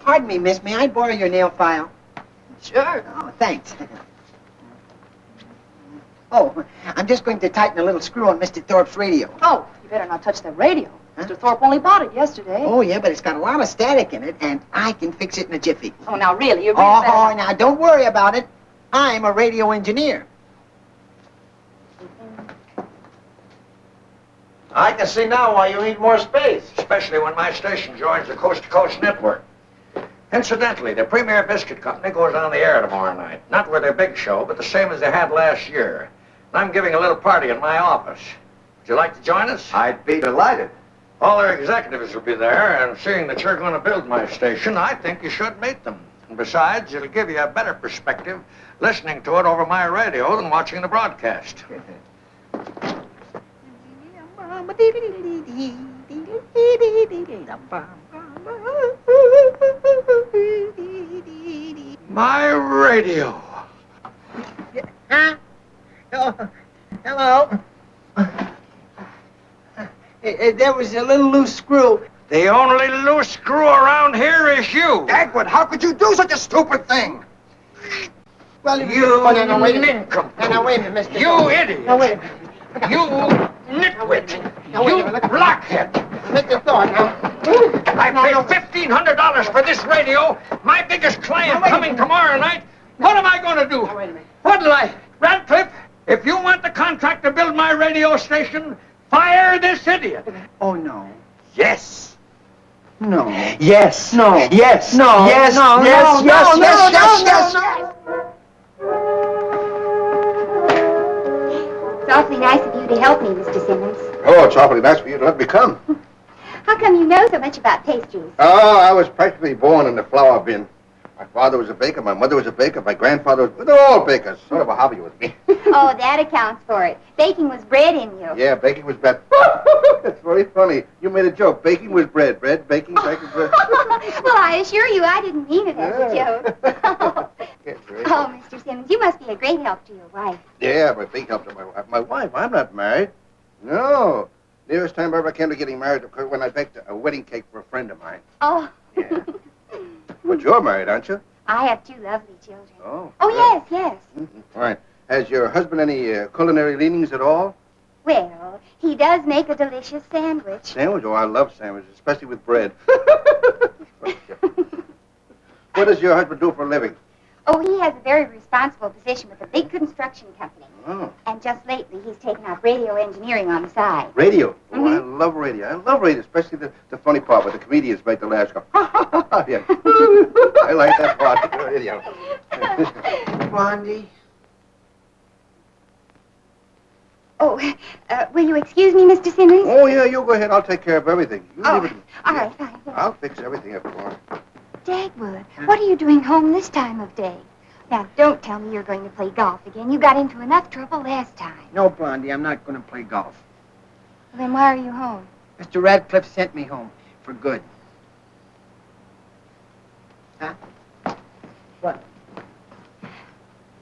Speaker 5: Pardon me, miss. May I borrow your nail file?
Speaker 12: Sure.
Speaker 5: Oh, thanks. Oh, I'm just going to tighten a little screw on Mr. Thorpe's radio.
Speaker 12: Oh, you better not touch that radio. Mr. Thorpe only bought it yesterday.
Speaker 5: Oh, yeah, but it's got a lot of static in it, and I can fix it in a jiffy.
Speaker 12: Oh, now, really, you're really better.
Speaker 5: Now, don't worry about it. I'm a radio engineer.
Speaker 7: I can see now why you need more space.
Speaker 9: Especially when my station joins the coast-to-coast network. Incidentally, the Premier Biscuit Company goes on the air tomorrow night. Not with their big show, but the same as they had last year. And I'm giving a little party in my office. Would you like to join us?
Speaker 7: I'd be delighted.
Speaker 9: All their executives will be there, and seeing that you're going to build my station, I think you should meet them. And besides, it'll give you a better perspective listening to it over my radio than watching the broadcast. My radio.
Speaker 5: Huh? Oh, hello. There was a little loose screw.
Speaker 9: The only loose screw around here is you.
Speaker 13: Dagwood, how could you do such a stupid thing?
Speaker 5: Well,
Speaker 9: You
Speaker 5: no, wait a minute.
Speaker 9: nincompoop.
Speaker 5: No, wait a minute, mister.
Speaker 9: You idiot.
Speaker 5: No, wait a minute.
Speaker 9: You nitwit.
Speaker 5: Now, wait a
Speaker 9: You
Speaker 5: minute.
Speaker 9: blockhead.
Speaker 5: Mr. Thorpe, now.
Speaker 9: I paid $1,500 for this radio. My biggest client coming tomorrow night. What am I going to do?
Speaker 5: Wait a minute.
Speaker 9: What'll I? Radcliffe, if you want the contract to build my radio station, fire this idiot.
Speaker 5: Oh, no.
Speaker 9: Yes.
Speaker 5: No.
Speaker 9: Yes.
Speaker 5: No.
Speaker 9: Yes.
Speaker 5: No.
Speaker 9: Yes.
Speaker 5: No.
Speaker 9: Yes.
Speaker 5: No.
Speaker 9: Yes.
Speaker 5: No.
Speaker 9: Yes.
Speaker 5: No.
Speaker 9: Yes.
Speaker 5: No.
Speaker 9: Yes.
Speaker 5: No.
Speaker 3: It's awfully nice of you to help me, Mr. Simmons.
Speaker 6: Oh, it's awfully nice for you to let me come.
Speaker 3: How come you know so much about pastries?
Speaker 6: Oh, I was practically born in the flour bin. My father was a baker, my mother was a baker, my grandfather was... They're all bakers. Sort of a hobby with me.
Speaker 3: Oh, that accounts for it. Baking was bred in you.
Speaker 6: Yeah, baking was bread. That's very funny. You made a joke. Baking was bread. Bread, baking, bread.
Speaker 3: Well, I assure you I didn't mean it as a joke. Oh, Mr. Simmons, you must be a great help to your wife.
Speaker 6: Yeah, but big help to my wife. My wife, I'm not married. No. Nearest time I ever came to getting married occurred when I baked a wedding cake for a friend of mine.
Speaker 3: Oh.
Speaker 6: Yeah. But you're married, aren't you?
Speaker 3: I have 2 lovely children.
Speaker 6: Oh.
Speaker 3: Oh, yes, yes.
Speaker 6: Mm-hmm. All right. Has your husband any culinary leanings at all?
Speaker 3: Well, he does make a delicious sandwich.
Speaker 6: Sandwich? Oh, I love sandwiches, especially with bread. What does your husband do for a living?
Speaker 3: Oh, he has a very responsible position with a big construction company.
Speaker 6: Oh.
Speaker 3: And just lately, he's taken up radio engineering on the side.
Speaker 6: Radio? Oh, I love radio. I love radio, especially the funny part where the comedians make the laughs go, ha, ha, ha, ha. Yeah. I like that part of the radio.
Speaker 5: Blondie.
Speaker 3: Oh, will you excuse me, Mr. Simmons?
Speaker 6: Oh, yeah, you go ahead. I'll take care of everything. You leave it.
Speaker 3: All right, fine.
Speaker 6: I'll fix everything up for you.
Speaker 3: Dagwood, what are you doing home this time of day? Now, don't tell me you're going to play golf again. You got into enough trouble last time.
Speaker 5: No, Blondie, I'm not going to play golf.
Speaker 3: Well, then why are you home?
Speaker 5: Mr. Radcliffe sent me home for good. Huh? What?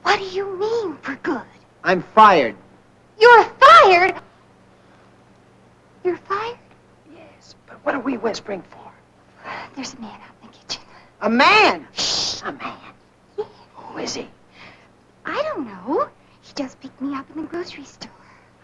Speaker 3: What do you mean, for good?
Speaker 5: I'm fired.
Speaker 3: You're fired? You're fired?
Speaker 5: Yes, but what are we whispering for?
Speaker 3: There's a man out in the kitchen.
Speaker 5: A man?
Speaker 3: Shh,
Speaker 5: a man.
Speaker 3: Yeah.
Speaker 5: Who is he?
Speaker 3: I don't know. He just picked me up in the grocery store.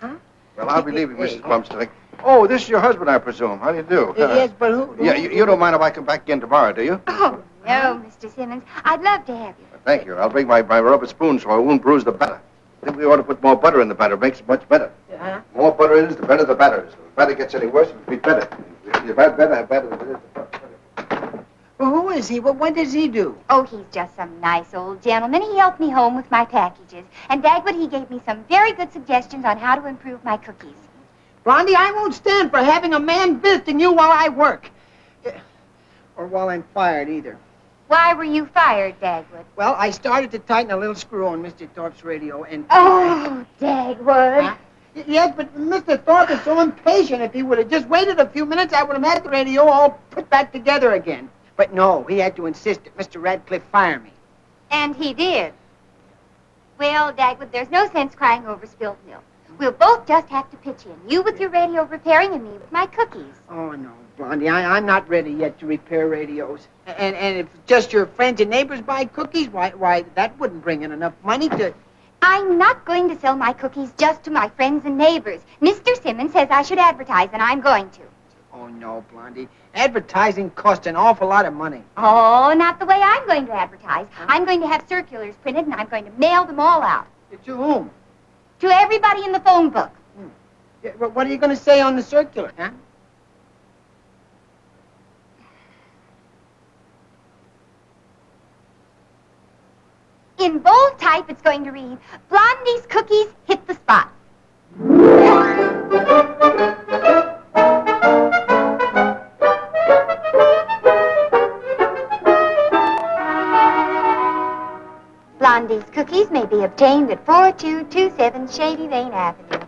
Speaker 5: Huh?
Speaker 6: Well, I'll be leaving, Mrs. Bumstead. Oh, this is your husband, I presume. How do you do?
Speaker 5: Yes, but who?
Speaker 6: Yeah, you don't mind if I come back again tomorrow, do you?
Speaker 3: Oh, no, Mr. Simmons. I'd love to have you.
Speaker 6: Thank you. I'll bring my rubber spoon so I won't bruise the batter. I think we ought to put more butter in the batter. It makes it much better.
Speaker 5: Uh-huh.
Speaker 6: More butter it is, the better the batter is. If the batter gets any worse, it'll be better. If you have better than it is, the better.
Speaker 5: Well, who is he? What does he do?
Speaker 3: Oh, he's just some nice old gentleman. He helped me home with my packages. And Dagwood, he gave me some very good suggestions on how to improve my cookies.
Speaker 5: Blondie, I won't stand for having a man visiting you while I work. Or while I'm fired, either.
Speaker 3: Why were you fired, Dagwood?
Speaker 5: Well, I started to tighten a little screw on Mr. Thorpe's radio, and...
Speaker 3: Oh, Dagwood.
Speaker 5: Huh? Yes, but Mr. Thorpe is so impatient. If he would have just waited a few minutes, I would have had the radio all put back together again. But no, he had to insist that Mr. Radcliffe fire me.
Speaker 3: And he did. Well, Dagwood, there's no sense crying over spilled milk. We'll both just have to pitch in. You with your radio repairing and me with my cookies.
Speaker 5: Oh, no, Blondie, I'm not ready yet to repair radios. And if just your friends and neighbors buy cookies, why, that wouldn't bring in enough money to...
Speaker 3: I'm not going to sell my cookies just to my friends and neighbors. Mr. Simmons says I should advertise, and I'm going to.
Speaker 5: Oh, no, Blondie. Advertising costs an awful lot of money.
Speaker 3: Oh, not the way I'm going to advertise. I'm going to have circulars printed, and I'm going to mail them all out.
Speaker 5: To whom?
Speaker 3: To everybody in the phone book.
Speaker 5: Yeah, what are you going to say on the circular, huh?
Speaker 3: In bold type, it's going to read, Blondie's cookies hit the spot. Blondie's cookies may be obtained at 4227 Shady Lane Avenue.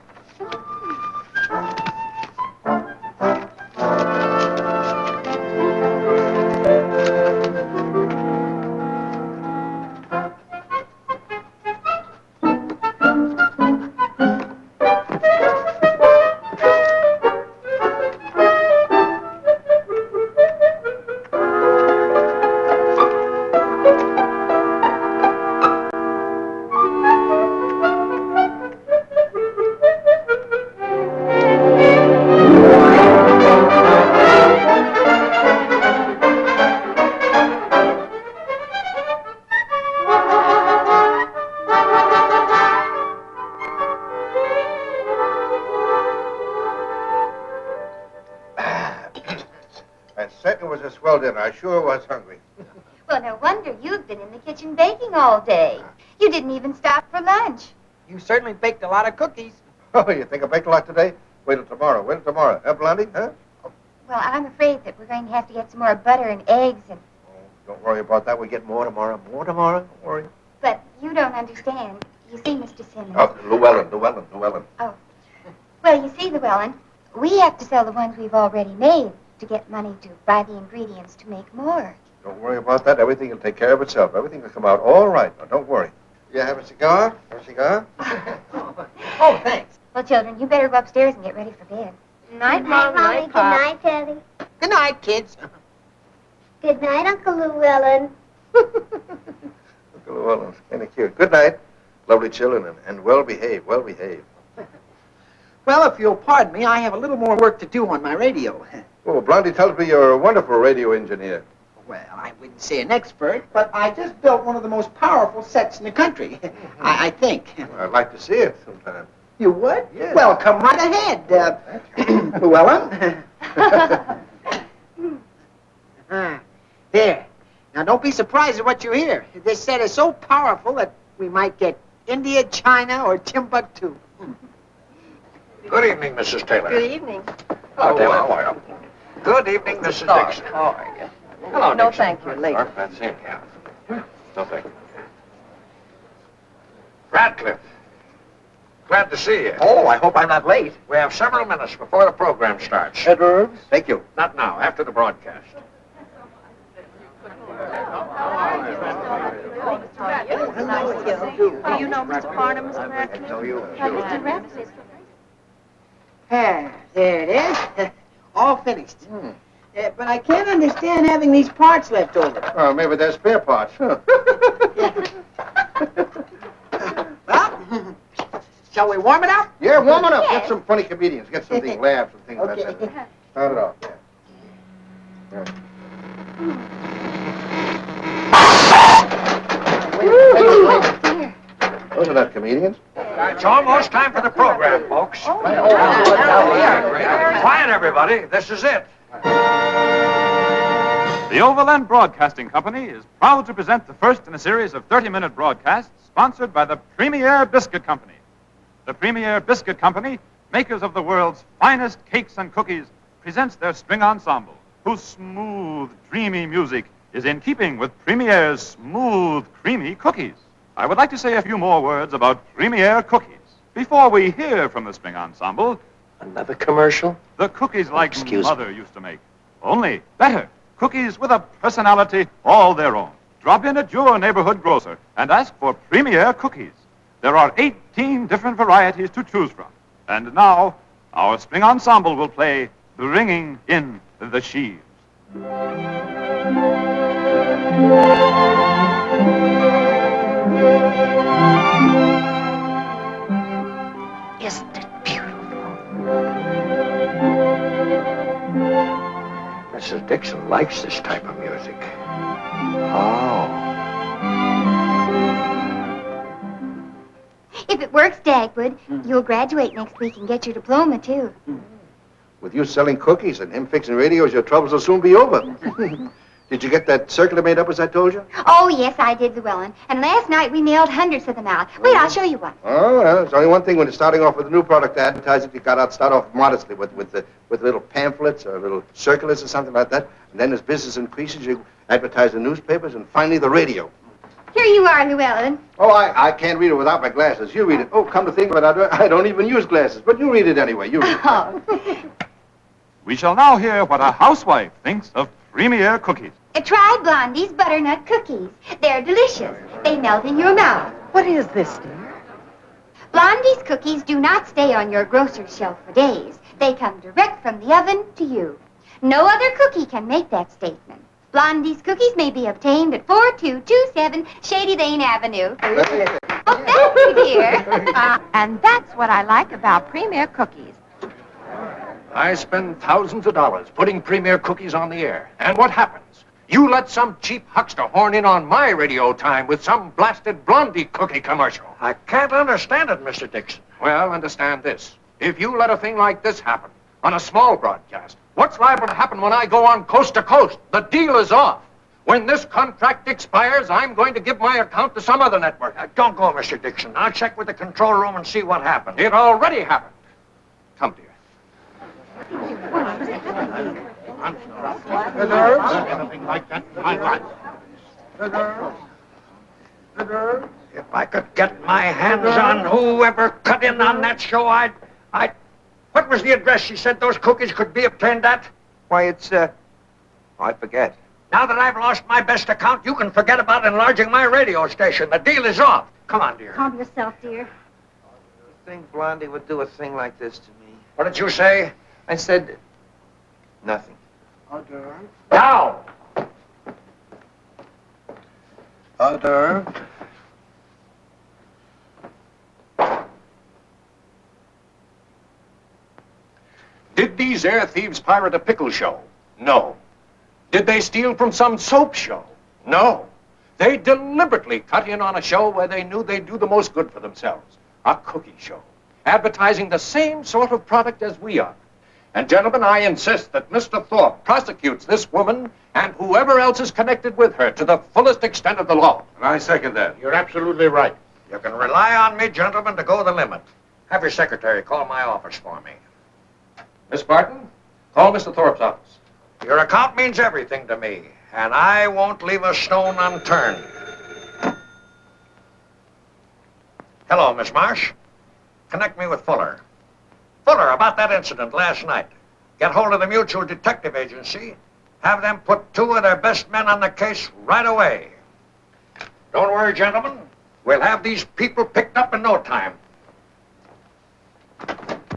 Speaker 6: a swell dinner. I sure was hungry.
Speaker 3: Well, no wonder you've been in the kitchen baking all day. You didn't even stop for lunch.
Speaker 5: You certainly baked a lot of cookies.
Speaker 6: Oh, you think I baked a lot today? Wait till tomorrow. Wait till tomorrow. Huh, Blondie? Huh?
Speaker 3: Well, I'm afraid that we're going to have to get some more butter and eggs and...
Speaker 6: Don't worry about that. We'll get more tomorrow. More tomorrow. Don't worry.
Speaker 3: But you don't understand. You see, Mr. Simmons...
Speaker 6: Oh, Llewellyn.
Speaker 3: Oh. Well, you see, Llewellyn, we have to sell the ones we've already made to get money to buy the ingredients to make more.
Speaker 6: Don't worry about that. Everything will take care of itself. Everything will come out all right. Now, don't worry. You have a cigar? Have a cigar?
Speaker 5: Oh, thanks.
Speaker 3: Well, children, you better go upstairs and get ready for bed.
Speaker 12: Night, Mom.
Speaker 4: Mommy. Good night, Daddy.
Speaker 5: Good night, kids.
Speaker 4: Good night, Uncle Llewellyn.
Speaker 6: Uncle Llewellyn's kind of cute. Good night. Lovely children and well behaved. Well behaved.
Speaker 5: Well, if you'll pardon me, I have a little more work to do on my radio.
Speaker 6: Oh, Blondie tells me you're a wonderful radio engineer.
Speaker 5: Well, I wouldn't say an expert, but I just built one of the most powerful sets in the country. I think.
Speaker 6: I'd like to see it sometime.
Speaker 5: You would?
Speaker 6: Yeah.
Speaker 5: Well, come right ahead, Llewellyn. There. Now, don't be surprised at what you hear. This set is so powerful that we might get India, China, or Timbuktu.
Speaker 9: Good evening, Mrs. Taylor.
Speaker 12: Good evening.
Speaker 9: Hello, Taylor. How are you? Good evening, Mrs. Dixon.
Speaker 12: How are you?
Speaker 9: Hello,
Speaker 12: No,
Speaker 9: Dixon.
Speaker 12: thank you. Later.
Speaker 9: That's it, yeah. No, thank you. Radcliffe. Glad to see you.
Speaker 5: Oh, I hope I'm not late.
Speaker 9: We have several minutes before the program starts.
Speaker 5: Hors d'oeuvres?
Speaker 6: Thank you.
Speaker 9: Not now, after the broadcast.
Speaker 8: Do you know Mr. Barnum, Mr. Radcliffe?
Speaker 6: No, you.
Speaker 8: Mr. Radcliffe.
Speaker 5: There it is. All finished. But I can't understand having these parts left over.
Speaker 6: Oh, maybe they're spare parts. Huh?
Speaker 5: Well, shall we warm it up?
Speaker 6: Yeah, warm it up.
Speaker 3: Yes.
Speaker 6: Get some funny comedians. Get some things, laughs and things like
Speaker 5: Okay.
Speaker 6: that. Start it off. Yeah. Those are not comedians.
Speaker 9: It's almost time for the program, folks. Quiet, everybody. This is it.
Speaker 11: The Overland Broadcasting Company is proud to present the first in a series of 30-minute broadcasts sponsored by the Premier Biscuit Company. The Premier Biscuit Company, makers of the world's finest cakes and cookies, presents their string ensemble, whose smooth, dreamy music is in keeping with Premier's smooth, creamy cookies. I would like to say a few more words about Premier cookies. Before we hear from the string ensemble,
Speaker 14: Another commercial?
Speaker 11: the cookies like
Speaker 14: Excuse me.
Speaker 11: Mother used to make. Only better. Cookies with a personality all their own. Drop in at your neighborhood grocer and ask for Premier cookies. There are 18 different varieties to choose from. And now, our string ensemble will play Bringing in the Sheaves.
Speaker 14: Isn't it beautiful?
Speaker 9: Mrs. Dixon likes this type of music. Oh.
Speaker 3: If it works, Dagwood, you'll graduate next week and get your diploma, too.
Speaker 6: With you selling cookies and him fixing radios, your troubles will soon be over. Did you get that circular made up as I told you?
Speaker 3: Oh, yes, I did, Llewellyn. And last night we mailed hundreds of them out. Wait, I'll show you one.
Speaker 6: Oh, well, there's only one thing when you're starting off with a new product to advertise it. You got to start off modestly with little pamphlets or little circulars or something like that. And then as business increases, you advertise the newspapers and finally the radio.
Speaker 3: Here you are, Llewellyn.
Speaker 6: Oh, I can't read it without my glasses. You read it. Oh, come to think of it, I don't even use glasses. But you read it anyway. You read it.
Speaker 3: Oh.
Speaker 11: We shall now hear what a housewife thinks of Premier cookies.
Speaker 3: Try Blondie's butternut cookies. They're delicious. They melt in your mouth.
Speaker 15: What is this, dear?
Speaker 3: Blondie's cookies do not stay on your grocer's shelf for days. They come direct from the oven to you. No other cookie can make that statement. Blondie's cookies may be obtained at 4227 Shady Lane Avenue. Oh, thank you, dear.
Speaker 15: And that's what I like about Premier cookies.
Speaker 9: I spend thousands of dollars putting Premier cookies on the air. And what happens? You let some cheap huckster horn in on my radio time with some blasted Blondie cookie commercial. I can't understand it, Mr. Dixon. Well, understand this. If you let a thing like this happen on a small broadcast, What's liable to happen when I go on coast to coast? The deal is off. When this contract expires, I'm going to give my account to some other network.
Speaker 7: Don't go, Mr. Dixon. I'll check with the control room and see what happens.
Speaker 9: It already happened. Come, dear.
Speaker 10: The nerves? Anything like that in my life. The nerves? The nerves?
Speaker 7: If I could get my hands on whoever cut in on that show, I'd... What was the address she said those cookies could be obtained at?
Speaker 13: Why, it's, I forget.
Speaker 7: Now that I've lost my best account, you can forget about enlarging my radio station. The deal is off. Come on, dear.
Speaker 3: Calm yourself, dear.
Speaker 13: You think Blondie would do a thing like this to me?
Speaker 7: What did you say?
Speaker 13: I said... nothing.
Speaker 7: Now!
Speaker 6: Order.
Speaker 9: Did these air thieves pirate a pickle show? No. Did they steal from some soap show? No. They deliberately cut in on a show where they knew they'd do the most good for themselves. A cookie show. Advertising the same sort of product as we are. And gentlemen, I insist that Mr. Thorpe prosecutes this woman and whoever else is connected with her to the fullest extent of the law.
Speaker 6: And I second that.
Speaker 10: You're absolutely right.
Speaker 7: You can rely on me, gentlemen, to go the limit. Have your secretary call my office for me.
Speaker 9: Miss Barton, call Mr. Thorpe's office.
Speaker 7: Your account means everything to me, and I won't leave a stone unturned. Hello, Miss Marsh. Connect me with Fuller. Fuller, about that incident last night. Get hold of the Mutual Detective Agency. Have them put 2 of their best men on the case right away. Don't worry, gentlemen. We'll have these people picked up in no time.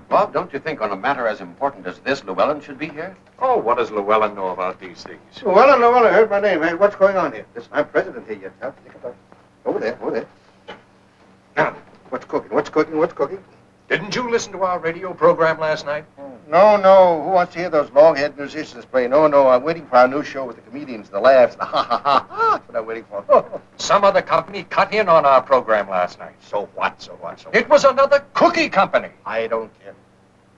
Speaker 13: Bob, don't you think on a matter as important as this, Llewellyn should be here?
Speaker 9: Oh, what does Llewellyn know about these things?
Speaker 6: Llewellyn, I heard my name. Hey, what's going on here? Listen, I'm president here. Over there. Now, what's cooking?
Speaker 9: Didn't you listen to our radio program last night?
Speaker 6: No. Who wants to hear those long-haired musicians play? No. I'm waiting for our new show with the comedians, the laughs, the ha-ha-ha. That's what I'm waiting for.
Speaker 9: Some other company cut in on our program last night.
Speaker 6: So what?
Speaker 9: It was another cookie company.
Speaker 6: I don't care.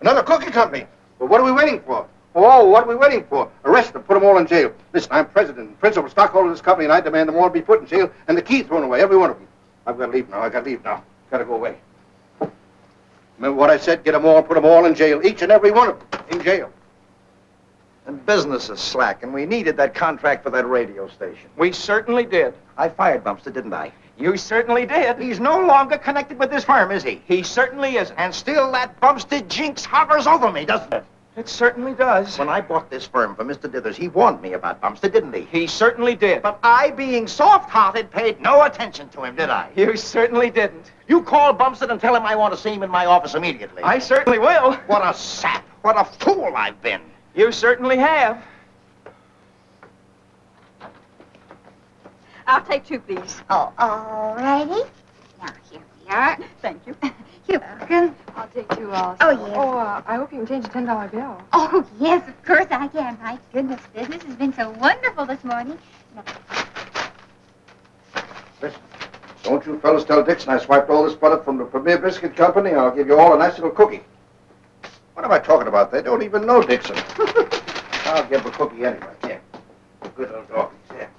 Speaker 6: Another cookie company? Well, what are we waiting for? Oh, what are we waiting for? Arrest them, put them all in jail. Listen, I'm president and principal stockholder of this company, and I demand them all be put in jail and the key thrown away, every one of them. I've got to leave now. Got to go away. Remember what I said? Get them all, put them all in jail. Each and every one of them in jail.
Speaker 5: And business is slack, and we needed that contract for that radio station.
Speaker 16: We certainly did.
Speaker 5: I fired Bumstead, didn't I?
Speaker 16: You certainly did.
Speaker 5: He's no longer connected with this firm, is he?
Speaker 16: He certainly isn't.
Speaker 5: And still that Bumstead jinx hovers over me, doesn't it?
Speaker 16: It certainly does.
Speaker 5: When I bought this firm for Mr. Dithers, he warned me about Bumstead, didn't he?
Speaker 16: He certainly did.
Speaker 5: But I, being soft-hearted, paid no attention to him, did I?
Speaker 16: You certainly didn't.
Speaker 5: You call Bumstead and tell him I want to see him in my office immediately.
Speaker 16: I certainly will.
Speaker 5: What a sap. What a fool I've been.
Speaker 16: You certainly have.
Speaker 2: I'll take 2, please.
Speaker 3: Oh, all righty. Now, here we are.
Speaker 2: Thank you.
Speaker 3: You're welcome.
Speaker 12: I'll take 2 also.
Speaker 3: Oh, yes.
Speaker 12: Oh, I hope you can change a $10 bill.
Speaker 3: Oh, yes, of course I can. My goodness, business has been so wonderful this morning.
Speaker 6: Listen, don't you fellas tell Dixon I swiped all this butter from the Premier Biscuit Company. I'll give you all a nice little cookie. What am I talking about? They don't even know Dixon. I'll give them a cookie anyway. Here. Good little doggies. Here.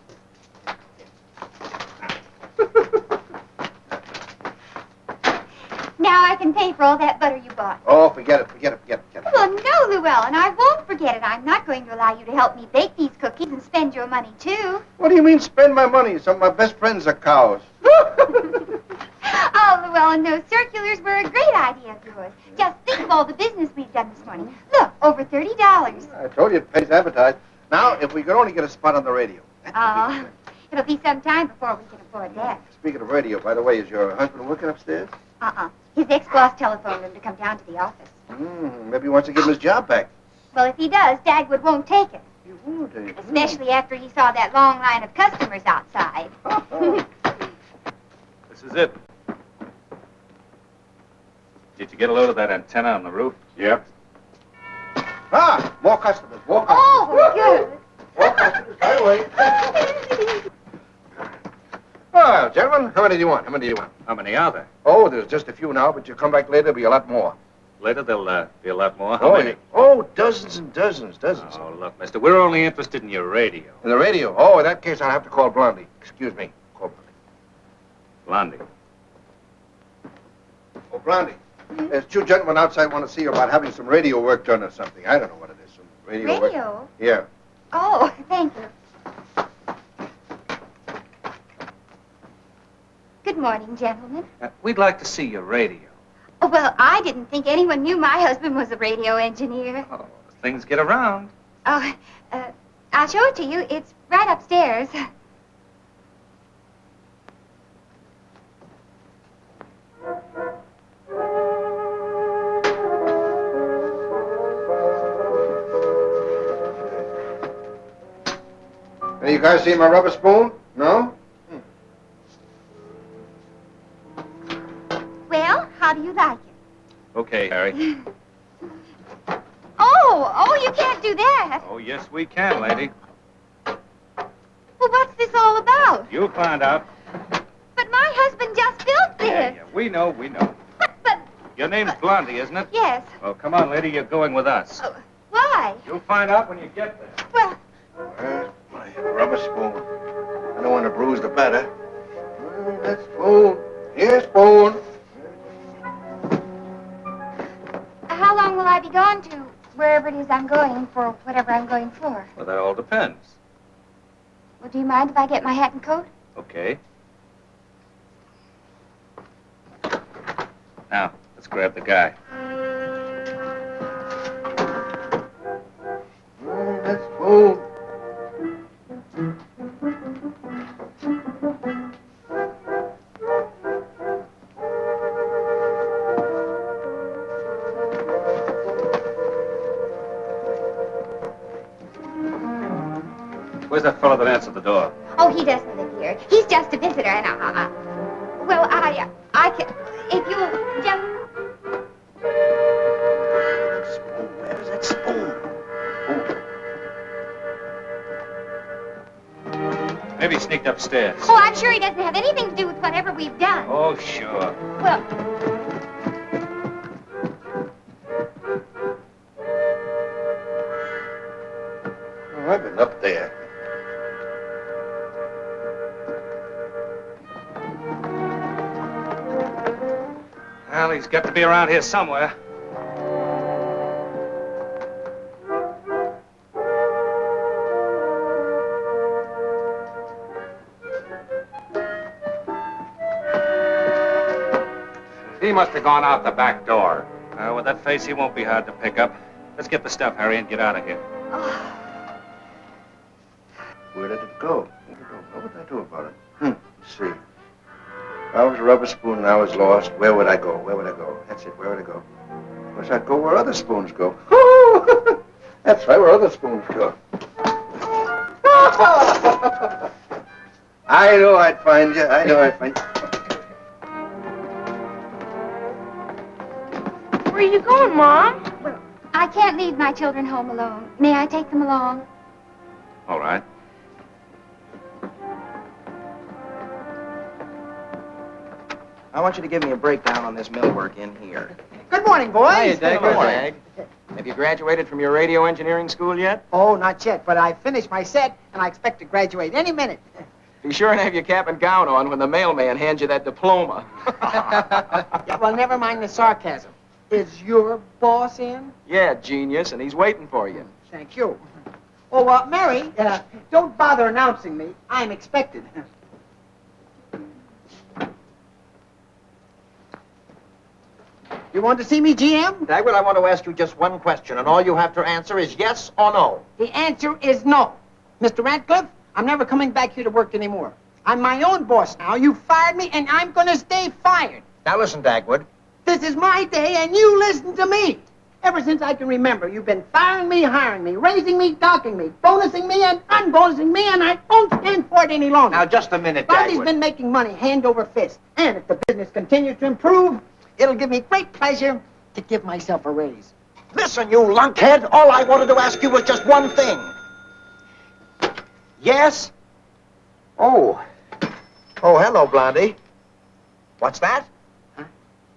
Speaker 3: Now I can pay for all that butter you bought.
Speaker 6: Oh, forget it.
Speaker 3: Well, no, Llewellyn, I won't forget it. I'm not going to allow you to help me bake these cookies and spend your money, too.
Speaker 6: What do you mean spend my money? Some of my best friends are cows.
Speaker 3: Oh, Llewellyn, those circulars were a great idea of yours. Just think of all the business we've done this morning. Look, over $30.
Speaker 6: I told you it pays to advertise. Now, if we could only get a spot on the radio.
Speaker 3: It'll be some time before we can afford that.
Speaker 6: Speaking of radio, by the way, is your husband working upstairs?
Speaker 3: His ex-boss telephoned him to come down to the office.
Speaker 6: Maybe he wants to give him his job back.
Speaker 3: Well, if he does, Dagwood won't take it.
Speaker 6: He won't take it.
Speaker 3: Especially after he saw that long line of customers outside.
Speaker 11: This is it. Did you get a load of that antenna on the roof? Yep.
Speaker 6: More customers.
Speaker 3: Oh, good.
Speaker 6: More customers. Right away. Well, gentlemen, how many do you want?
Speaker 11: How many are there?
Speaker 6: Oh, there's just a few now, but you come back later, there'll be a lot more.
Speaker 17: Later, there'll be a lot more.
Speaker 6: Oh, yeah. Oh, dozens and dozens.
Speaker 17: Oh, look, mister, we're only interested in your radio.
Speaker 6: In the radio? Oh, in that case, I'll have to call Blondie. Excuse me. Call
Speaker 17: Blondie.
Speaker 6: Oh, Blondie. There's two gentlemen outside want to see you about having some radio work done or something. I don't know what it is. Some radio work.
Speaker 3: Radio?
Speaker 6: Yeah.
Speaker 3: Oh, thank you. Good morning, gentlemen.
Speaker 17: We'd like to see your radio.
Speaker 3: Oh, well, I didn't think anyone knew my husband was a radio engineer.
Speaker 17: Oh, things get around.
Speaker 3: Oh, I'll show it to you. It's right upstairs.
Speaker 6: Hey, you guys see my rubber spoon? No?
Speaker 3: Well, how do you like it?
Speaker 17: Okay, Harry.
Speaker 3: Oh, you can't do that.
Speaker 17: Oh, yes, we can, lady.
Speaker 3: Well, what's this all about?
Speaker 17: You'll find out.
Speaker 3: But my husband just built this.
Speaker 17: Yeah, we know.
Speaker 3: But...
Speaker 17: Your name's Blondie, isn't it?
Speaker 3: Yes.
Speaker 17: Oh, come on, lady, you're going with us.
Speaker 3: Oh, why?
Speaker 17: You'll find out when you get there.
Speaker 3: Well...
Speaker 6: Where's my rubber spoon? I don't want to bruise the batter. Where's that spoon? Here's spoon.
Speaker 3: How long will I be gone to wherever it is I'm going for whatever I'm going for?
Speaker 17: Well, that all depends.
Speaker 3: Well, do you mind if I get my hat and coat?
Speaker 17: Okay. Now, let's grab the guy.
Speaker 6: Where's that spoon?
Speaker 17: Where's that fellow that answered the door?
Speaker 3: Oh, he doesn't live here. He's just a visitor, and I can... If you'll just...
Speaker 6: Where's that spoon?
Speaker 17: Maybe he sneaked upstairs.
Speaker 3: Oh, I'm sure he doesn't have anything to do with whatever we've done.
Speaker 17: Oh, sure.
Speaker 3: Well...
Speaker 6: Oh, I've been up there.
Speaker 17: Well, he's got to be around here somewhere.
Speaker 9: He must have gone out the back door.
Speaker 17: With that face, he won't be hard to pick up. Let's get the stuff, Harry, and get out of here.
Speaker 6: Where did it go? What would I do about it? Let's see. If I was a rubber spoon and I was lost, where would I go? That's it, where would I go? Of course, I'd go where other spoons go. That's right, where other spoons go. I know I'd find you.
Speaker 8: Where are you going, Mom?
Speaker 3: Well, I can't leave my children home alone. May I take them along?
Speaker 17: All right.
Speaker 18: I want you to give me a breakdown on this mill work in here.
Speaker 5: Good morning, boys.
Speaker 18: Hiya, Dag.
Speaker 5: Good morning.
Speaker 18: Dag. Have you graduated from your radio engineering school yet?
Speaker 5: Oh, not yet, but I finished my set, and I expect to graduate any minute.
Speaker 18: Be sure and have your cap and gown on when the mailman hands you that diploma.
Speaker 5: Yeah, well, never mind the sarcasm. Is your boss in?
Speaker 18: Yeah, genius, and he's waiting for you.
Speaker 5: Thank you. Oh, Mary, don't bother announcing me. I'm expected. You want to see me, GM?
Speaker 19: Dagwood, I want to ask you just one question, and all you have to answer is yes or no.
Speaker 5: The answer is no. Mr. Ratcliffe, I'm never coming back here to work anymore. I'm my own boss now. You fired me, and I'm going to stay fired.
Speaker 19: Now listen, Dagwood.
Speaker 5: This is my day, and you listen to me. Ever since I can remember, you've been firing me, hiring me, raising me, docking me, bonusing me, and unbonusing me, and I won't stand for it any longer.
Speaker 19: Now, just a minute,
Speaker 5: Blondie's
Speaker 19: Dagwood.
Speaker 5: been making money hand over fist. And if the business continues to improve, it'll give me great pleasure to give myself a raise.
Speaker 19: Listen, you lunkhead. All I wanted to ask you was just one thing. Yes? Oh. Oh, hello, Blondie. What's that? Huh?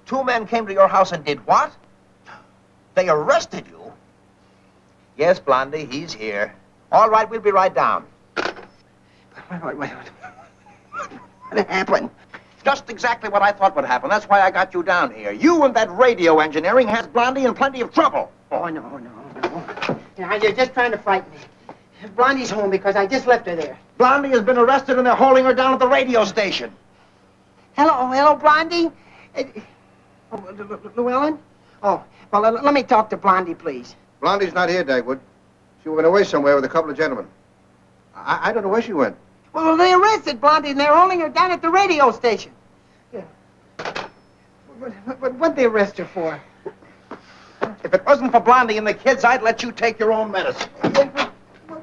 Speaker 19: 2 men came to your house and did what? They arrested you? Yes, Blondie, he's here. All right, we'll be right down.
Speaker 5: Wait. What happened?
Speaker 19: Just exactly what I thought would happen. That's why I got you down here. You and that radio engineering has Blondie in plenty of trouble.
Speaker 5: Oh, no. Now, you're just trying to frighten me. Blondie's home because I just left her there.
Speaker 19: Blondie has been arrested and they're holding her down at the radio station.
Speaker 5: Hello, Blondie? Llewellyn? Oh, well, let me talk to Blondie, please.
Speaker 6: Blondie's not here, Dagwood. She went away somewhere with a couple of gentlemen. I don't know where she went.
Speaker 5: Well, they arrested Blondie, and they're holding her down at the radio station. Yeah. What'd they arrest her for?
Speaker 19: If it wasn't for Blondie and the kids, I'd let you take your own medicine.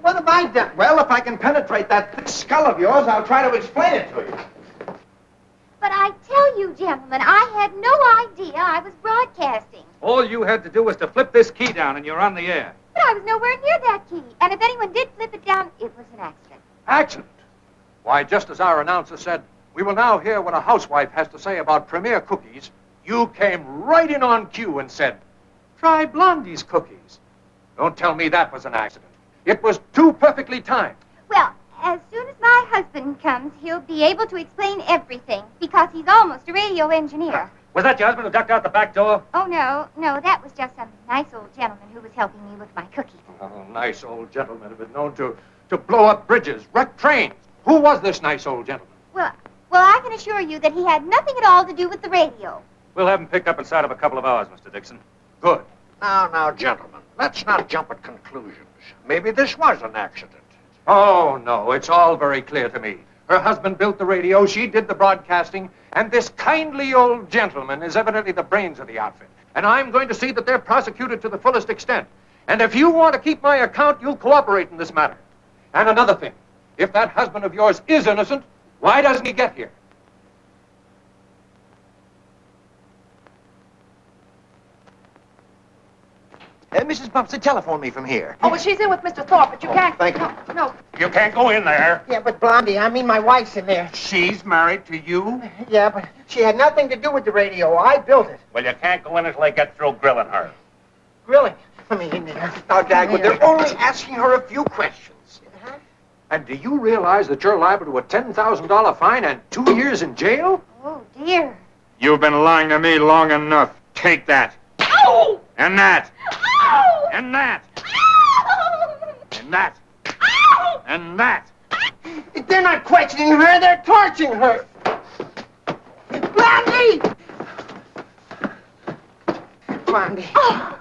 Speaker 5: What have I done?
Speaker 19: Well, if I can penetrate that thick skull of yours, I'll try to explain it to you.
Speaker 3: But I tell you, gentlemen, I had no idea I was broadcasting.
Speaker 17: All you had to do was to flip this key down and you're on the air.
Speaker 3: But I was nowhere near that key. And if anyone did flip it down, it was an accident.
Speaker 9: Accident? Why, just as our announcer said, we will now hear what a housewife has to say about Premier cookies, you came right in on cue and said, try Blondie's cookies. Don't tell me that was an accident. It was too perfectly timed.
Speaker 3: Well, as soon as my husband comes, he'll be able to explain everything, because he's almost a radio engineer.
Speaker 17: Was that your husband who ducked out the back door?
Speaker 3: Oh, no, that was just some nice old gentleman who was helping me with my cookies.
Speaker 9: Oh, nice old gentleman who was known to blow up bridges, wreck trains. Who was this nice old gentleman?
Speaker 3: Well, I can assure you that he had nothing at all to do with the radio.
Speaker 17: We'll have him picked up inside of a couple of hours, Mr. Dixon.
Speaker 9: Good.
Speaker 7: Now, gentlemen, let's not jump at conclusions. Maybe this was an accident.
Speaker 9: Oh, no, it's all very clear to me. Her husband built the radio, she did the broadcasting, and this kindly old gentleman is evidently the brains of the outfit. And I'm going to see that they're prosecuted to the fullest extent. And if you want to keep my account, you'll cooperate in this matter. And another thing, if that husband of yours is innocent, why doesn't he get here?
Speaker 19: Mrs. Bumstead telephoned me from here.
Speaker 12: Oh, well, she's in with Mr. Thorpe, but you can't...
Speaker 19: Thank you.
Speaker 12: No.
Speaker 10: You can't go in there.
Speaker 5: Yeah, but Blondie, I mean my wife's in there.
Speaker 10: She's married to you?
Speaker 5: Yeah, but she had nothing to do with the radio. I built it.
Speaker 10: Well, you can't go in until I get through grilling her.
Speaker 5: Grilling? Let me in there.
Speaker 19: Now, Dagwood, they're only asking her a few questions.
Speaker 9: And do you realize that you're liable to a $10,000 fine and 2 years in jail?
Speaker 3: Oh, dear.
Speaker 10: You've been lying to me long enough. Take that.
Speaker 3: Ow!
Speaker 10: And that.
Speaker 3: Ow!
Speaker 10: And that.
Speaker 3: Ow!
Speaker 10: And that.
Speaker 3: Ow!
Speaker 10: And that.
Speaker 5: They're not questioning her, they're torturing her. Blondie! Blondie.
Speaker 3: Oh.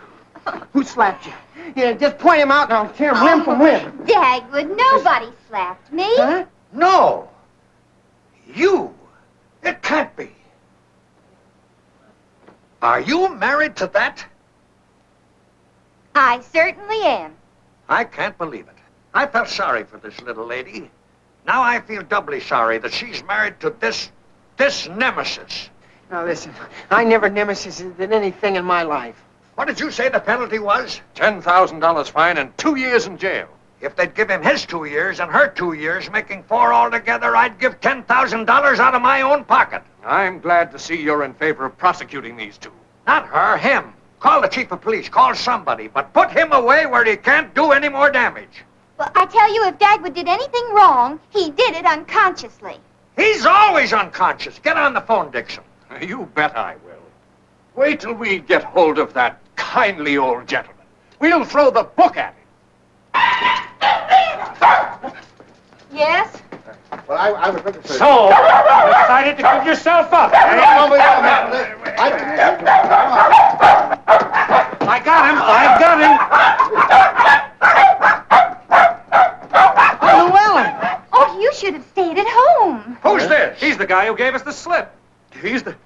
Speaker 5: Who slapped you? Yeah, just point him out and I'll tear him limb from limb.
Speaker 3: Dagwood, nobody slapped me.
Speaker 5: Huh?
Speaker 7: No. You. It can't be. Are you married to that?
Speaker 3: I certainly am.
Speaker 7: I can't believe it. I felt sorry for this little lady. Now I feel doubly sorry that she's married to this nemesis.
Speaker 5: Now listen, I never nemesised anything in my life.
Speaker 7: What did you say the penalty was?
Speaker 9: $10,000 fine and 2 years in jail.
Speaker 7: If they'd give him his 2 years and her 2 years, making 4 altogether, I'd give $10,000 out of my own pocket.
Speaker 9: I'm glad to see you're in favor of prosecuting these two.
Speaker 7: Not her, him. Call the chief of police, call somebody, but put him away where he can't do any more damage.
Speaker 3: Well, I tell you, if Dagwood did anything wrong, he did it unconsciously.
Speaker 7: He's always unconscious. Get on the phone, Dixon.
Speaker 9: You bet I will. Wait till we get hold of that kindly old gentleman. We'll throw the book at him.
Speaker 12: Yes?
Speaker 6: Well, I was looking for...
Speaker 10: So, you decided to give yourself up.
Speaker 6: I
Speaker 10: got him.
Speaker 5: Oh, Llewellyn!
Speaker 3: Oh, you should have stayed at home.
Speaker 9: Who's this? He's the guy who gave us the slip. He's the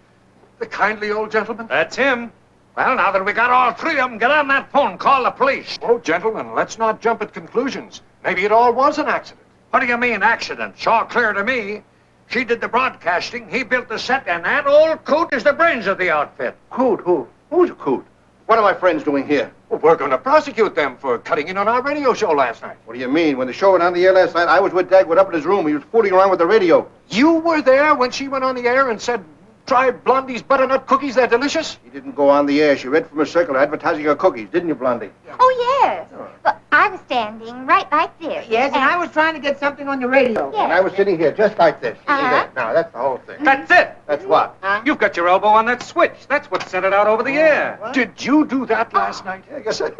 Speaker 9: kindly old gentleman?
Speaker 17: That's him.
Speaker 7: Well, now that we got all 3 of them, get on that phone, call the police.
Speaker 9: Oh, gentlemen, let's not jump at conclusions. Maybe it all was an accident.
Speaker 7: What do you mean, accident? It's all clear to me. She did the broadcasting, he built the set, and that old coot is the brains of the outfit.
Speaker 6: Coot? Who? Who's a coot? What are my friends doing here?
Speaker 9: Well, we're going to prosecute them for cutting in on our radio show last night.
Speaker 6: What do you mean? When the show went on the air last night, I was with Dagwood up in his room. He was fooling around with the radio.
Speaker 9: You were there when she went on the air and said
Speaker 10: tried Blondie's butternut cookies? They're delicious.
Speaker 6: She didn't go on the air. She read from a circular advertising her cookies, didn't you, Blondie?
Speaker 3: Oh, yes. Well, I was standing right like this.
Speaker 5: Yes, and I was trying to get something on the radio.
Speaker 3: Yes.
Speaker 6: And I was sitting here just like this. You see
Speaker 3: Uh-huh.
Speaker 6: that? Now, that's the whole thing.
Speaker 17: That's it.
Speaker 6: That's what?
Speaker 17: You've got your elbow on that switch. That's what sent it out over the air.
Speaker 10: Did you do that last night?
Speaker 6: Yeah, I guess I...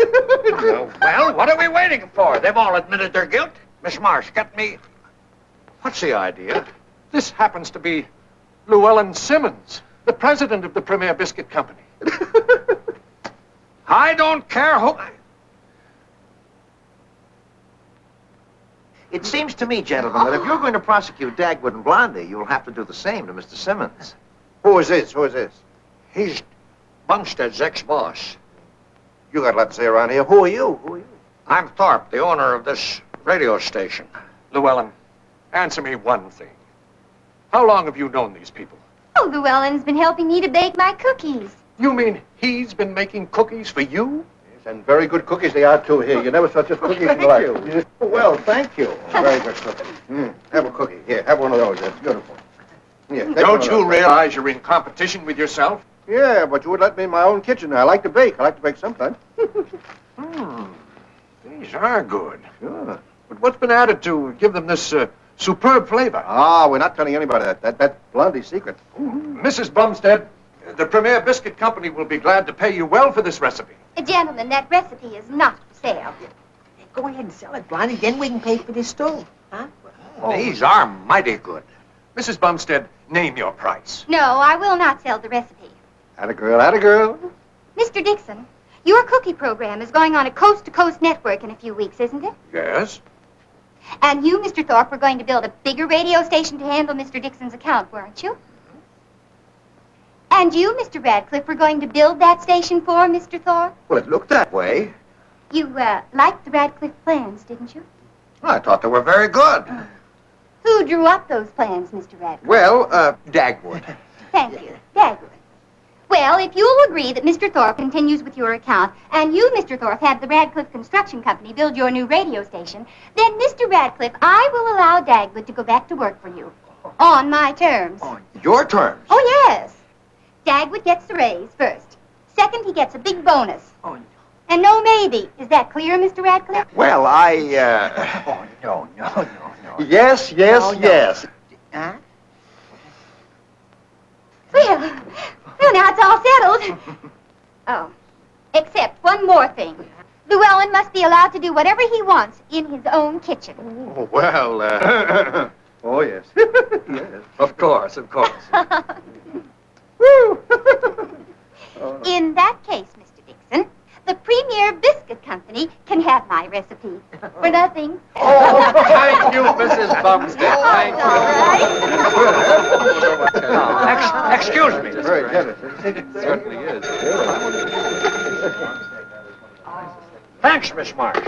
Speaker 7: Well, what are we waiting for? They've all admitted their guilt. Miss Marsh, get me... What's the idea?
Speaker 10: This happens to be Llewellyn Simmons, the president of the Premier Biscuit Company.
Speaker 7: I don't care who...
Speaker 19: It seems to me, gentlemen, that if you're going to prosecute Dagwood and Blondie, you'll have to do the same to Mr. Simmons.
Speaker 6: Who is this? Who is this?
Speaker 7: He's Bumstead's ex-boss.
Speaker 6: You got a lot to say around here. Who are you? Who are you?
Speaker 7: I'm Thorpe, the owner of this radio station.
Speaker 10: Llewellyn, answer me one thing. How long have you known these people?
Speaker 3: Oh, Llewellyn's been helping me to bake my cookies.
Speaker 10: You mean he's been making cookies for you?
Speaker 6: Yes, and very good cookies they are, too. Here, you never saw such cookies in your life. Yes. Well, thank you. Very good cookies. Have a cookie. Here, have one of those. That's beautiful. Here, take one
Speaker 10: Don't
Speaker 6: of
Speaker 10: you
Speaker 6: those.
Speaker 10: realize you're in competition with yourself?
Speaker 6: Yeah, but you would let me in my own kitchen. I like to bake. I like to bake sometimes.
Speaker 10: These are good.
Speaker 6: Sure.
Speaker 10: But what's been added to give them this superb flavor?
Speaker 6: Ah, we're not telling anybody that. That's Blondie's secret.
Speaker 10: Mrs. Bumstead, the Premier Biscuit Company will be glad to pay you well for this recipe.
Speaker 3: Gentlemen, that recipe is not for sale.
Speaker 5: Go ahead and sell it, Blondie. Then we can pay for this stove. Huh?
Speaker 7: These are mighty good.
Speaker 10: Mrs. Bumstead, name your price.
Speaker 3: No, I will not sell the recipe.
Speaker 6: Atta girl, atta girl.
Speaker 3: Mr. Dixon, your cookie program is going on a coast-to-coast network in a few weeks, isn't it?
Speaker 10: Yes?
Speaker 3: And you, Mr. Thorpe, were going to build a bigger radio station to handle Mr. Dixon's account, weren't you? And you, Mr. Radcliffe, were going to build that station for Mr. Thorpe?
Speaker 19: Well, it looked that way.
Speaker 3: You, liked the Radcliffe plans, didn't you?
Speaker 7: I thought they were very good.
Speaker 3: Who drew up those plans, Mr. Radcliffe?
Speaker 19: Well, Dagwood.
Speaker 3: Thank you, Dagwood. Well, if you'll agree that Mr. Thorpe continues with your account, and you, Mr. Thorpe, have the Radcliffe Construction Company build your new radio station, then, Mr. Radcliffe, I will allow Dagwood to go back to work for you. On my terms.
Speaker 19: On your terms?
Speaker 3: Oh, yes. Dagwood gets the raise first. Second, he gets a big bonus.
Speaker 5: Oh, no.
Speaker 3: And no maybe. Is that clear, Mr. Radcliffe?
Speaker 19: Well,
Speaker 5: Oh, no.
Speaker 19: Yes, yes.
Speaker 5: Huh?
Speaker 3: Well, now it's all settled. Oh, except one more thing. Llewellyn must be allowed to do whatever he wants in his own kitchen.
Speaker 6: Oh, well, oh, yes. Yes.
Speaker 10: Of course.
Speaker 3: In that case, Mr. Dixon, the Premier Biscuit Company can have my recipe for nothing.
Speaker 10: Oh, thank you, Mrs. Bumstead. Thank you.
Speaker 7: Excuse me.
Speaker 6: Very generous.
Speaker 10: Certainly is.
Speaker 7: Thanks, Miss Marsh.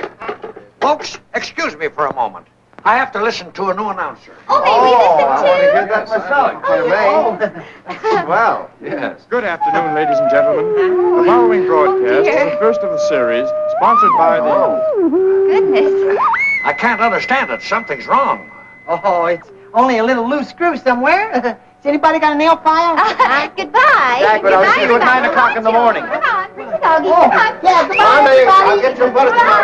Speaker 7: Folks, excuse me for a moment. I have to listen to a new announcer.
Speaker 3: Oh, may we listen
Speaker 6: I
Speaker 3: too?
Speaker 6: want to hear that myself. If you may. Well.
Speaker 10: Yes.
Speaker 11: Good afternoon, ladies and gentlemen. The following broadcast is the first of the series, sponsored by the...
Speaker 3: Goodness.
Speaker 7: I can't understand it. Something's wrong.
Speaker 5: Oh, it's only a little loose screw somewhere. Has anybody got a nail file?
Speaker 3: Goodbye.
Speaker 19: Dagwood, I'll see you at 9 o'clock in the morning.
Speaker 3: Come on, bring the doggy.
Speaker 5: Oh,
Speaker 3: Come on.
Speaker 5: yeah, goodbye,
Speaker 6: Blondie,
Speaker 5: everybody.
Speaker 6: I'll get some butter tomorrow.